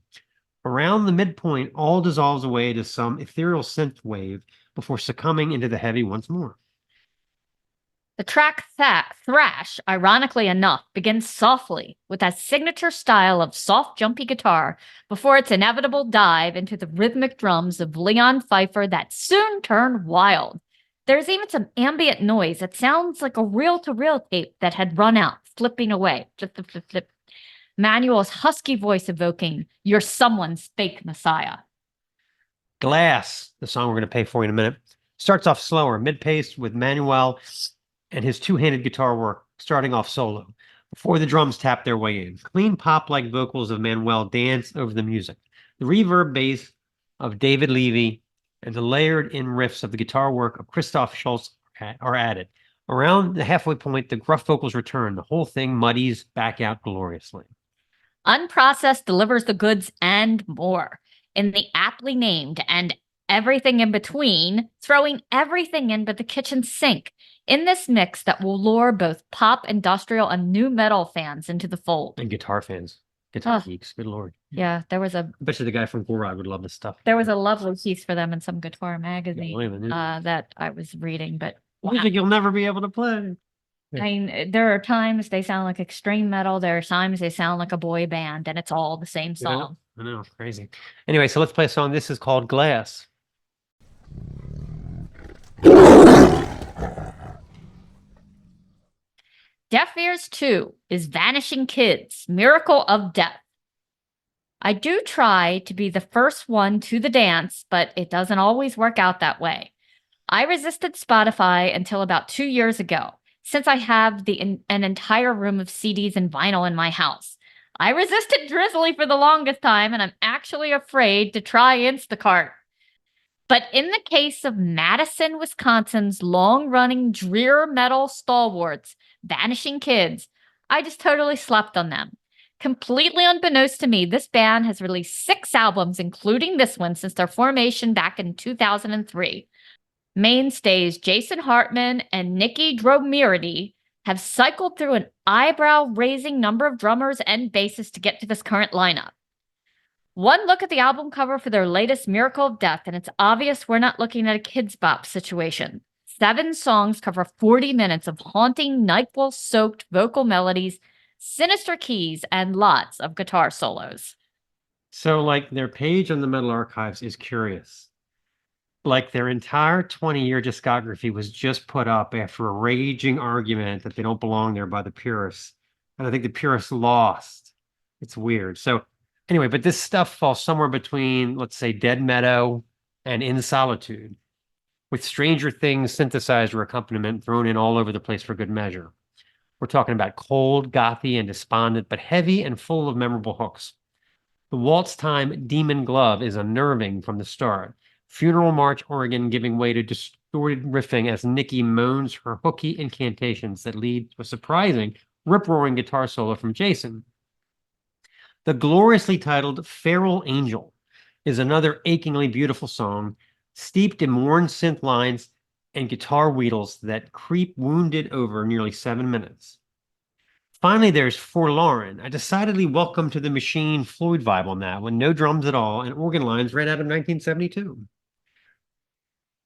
Around the midpoint, all dissolves away to some ethereal synth wave before succumbing into the heavy once more. The track Thrash, ironically enough, begins softly with that signature style of soft, jumpy guitar before its inevitable dive into the rhythmic drums of Leon Pfeiffer that soon turn wild. There's even some ambient noise that sounds like a reel-to-reel tape that had run out, flipping away. Flip, flip, flip, flip. Manuel's husky voice evoking, "You're someone's fake messiah." Glass, the song we're going to pay for in a minute, starts off slower, mid-paced, with Manuel and his two-handed guitar work starting off solo before the drums tap their way in. Clean pop-like vocals of Manuel dance over the music. The reverb bass of David Levy and the layered-in riffs of the guitar work of Christoph Schultz are added. Around the halfway point, the gruff vocals return. The whole thing muddies back out gloriously. Unprocessed delivers the goods and more. In the aptly named and everything in between, throwing everything in but the kitchen sink. In this mix that will lure both pop, industrial, and new metal fans into the fold. And guitar fans, guitar Oh. geeks, good lord. Yeah, there was a I bet you the guy from Gorod would love this stuff. lovely piece for them in some guitar magazine Yeah, that I was reading, but Music you'll never be able to play. I mean, there are times they sound like extreme metal. There are times they sound like a boy band, and it's all the same You know? song. I know, crazy. Anyway, so let's play a song. This is called Glass. Deaf Ears 2 is Vanishing Kids, Miracle of Death. I do try to be the first one to the dance, but it doesn't always work out that way. I resisted Spotify until about 2 years ago, since I have an entire room of CDs and vinyl in my house. I resisted Drizzly for the longest time, and I'm actually afraid to try Instacart. But in the case of Madison, Wisconsin's long-running drear metal stalwarts, Vanishing Kids, I just totally slept on them. Completely unbeknownst to me, this band has released 6 albums, including this one, since their formation back in 2003. Mainstays Jason Hartman and Nikki Dromirity have cycled through an eyebrow-raising number of drummers and bassists to get to this current lineup. One look at the album cover for their latest Miracle of Death, and it's obvious we're not looking at a kids' bop situation. 7 songs cover 40 minutes of haunting, NyQuil-soaked vocal melodies, sinister keys, and lots of guitar solos. So, like, their page on the Metal Archives is curious. Like, their entire 20-year discography was just put up after a raging argument that they don't belong there by the purists. And I think the purists lost. It's weird. So, anyway, but this stuff falls somewhere between, let's say, Dead Meadow and In Solitude, with Stranger Things synthesizer accompaniment thrown in all over the place for good measure. We're talking about cold, gothy, and despondent, but heavy and full of memorable hooks. The waltz time Demon Glove is unnerving from the start. Funeral March organ giving way to distorted riffing as Nikki moans her hooky incantations that lead to a surprising, rip-roaring guitar solo from Jason. The gloriously titled Feral Angel is another achingly beautiful song, steeped in worn synth lines and guitar wheedles that creep wounded over nearly 7 minutes. Finally, there's Forlorn, a decidedly welcome to the machine Floyd vibe on that one, no drums at all, and organ lines right out of 1972.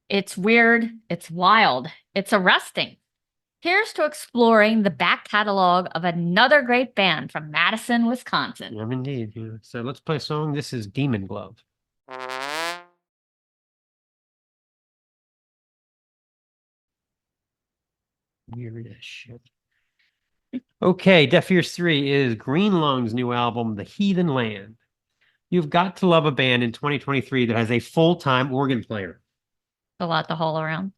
It's weird, it's wild, it's arresting. Here's to exploring the back catalog of another great band from Madison, Wisconsin. Yeah, indeed. Yeah. So let's play a song. This is Demon Glove. Weird as shit. Okay, Deaf Ears 3 is Green Lung's new album, The Heathen Land. You've got to love a band in 2023 that has a full-time organ player. A lot to haul around.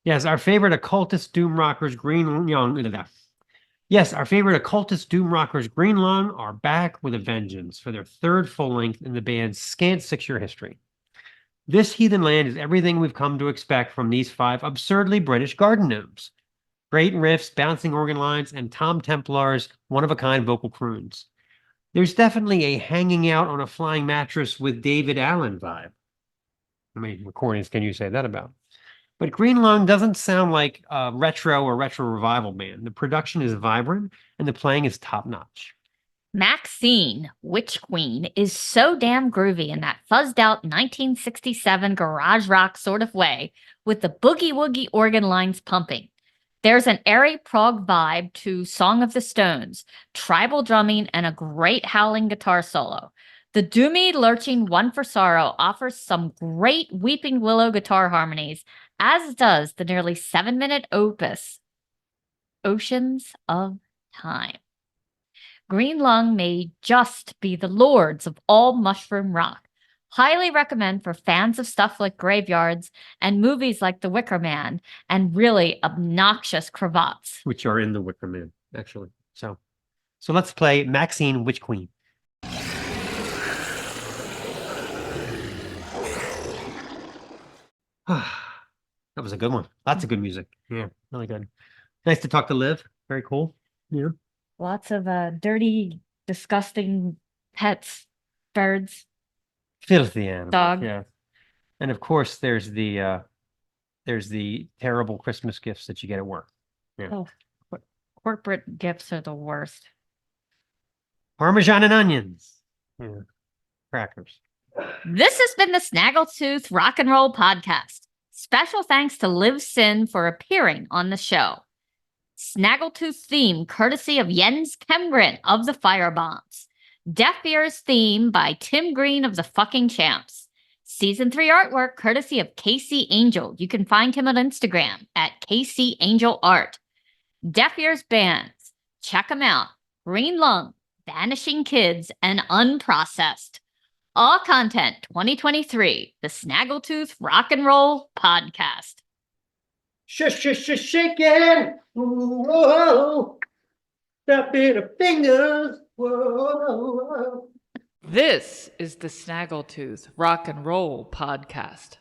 Yes, our favorite occultist doom rockers, Green Lung. Yes, our favorite occultist doom rockers, Green Lung, are back with a vengeance for their 3rd full length in the band's scant 6-year history. This Heathen Land is everything we've come to expect from these 5 absurdly British garden gnomes. Great riffs, bouncing organ lines, and Tom Templar's one-of-a-kind vocal croons. There's definitely a hanging out on a flying mattress with David Allen vibe. How many recordings can you say that about? But Green Lung doesn't sound like a retro or retro revival band. The production is vibrant and the playing is top-notch. Maxine, Witch Queen, is so damn groovy in that fuzzed out 1967 garage rock sort of way, with the boogie-woogie organ lines pumping. There's an airy prog vibe to Song of the Stones, tribal drumming, and a great howling guitar solo. The doomy, lurching One for Sorrow offers some great Weeping Willow guitar harmonies, as does the nearly 7-minute opus, Oceans of Time. Green Lung may just be the lords of all mushroom rock. Highly recommend for fans of stuff like Graveyards and movies like The Wicker Man and really obnoxious cravats. Which are in The Wicker Man, actually. So let's play Maxine, Witch Queen. That was a good one. Lots of good music. Yeah, really good. Nice to talk to Liv. Very cool. Yeah. Lots of dirty, disgusting pets, birds. Filthy animal. Dog. Yeah. And of course there's the terrible Christmas gifts that you get at work. Yeah. Oh, corporate gifts are the worst. Parmesan and onions. Yeah. Crackers. This has been the Snaggletooth Rock and Roll Podcast. Special thanks to Liv Sin for appearing on the show. Snaggletooth theme courtesy of Jens Kemgren of the Firebombs. Deaf Ears theme by Tim Green of the Fucking Champs. Season 3 artwork courtesy of Casey Angel. You can find him on Instagram at Casey Angel Art. Deaf Ears bands. Check them out. Green Lung, Vanishing Kids, and Unprocessed. All content 2023. The Snaggletooth Rock and Roll Podcast. Shaking. Whoa. Stop it, a fingers. Whoa. This is the Snaggletooth Rock and Roll Podcast.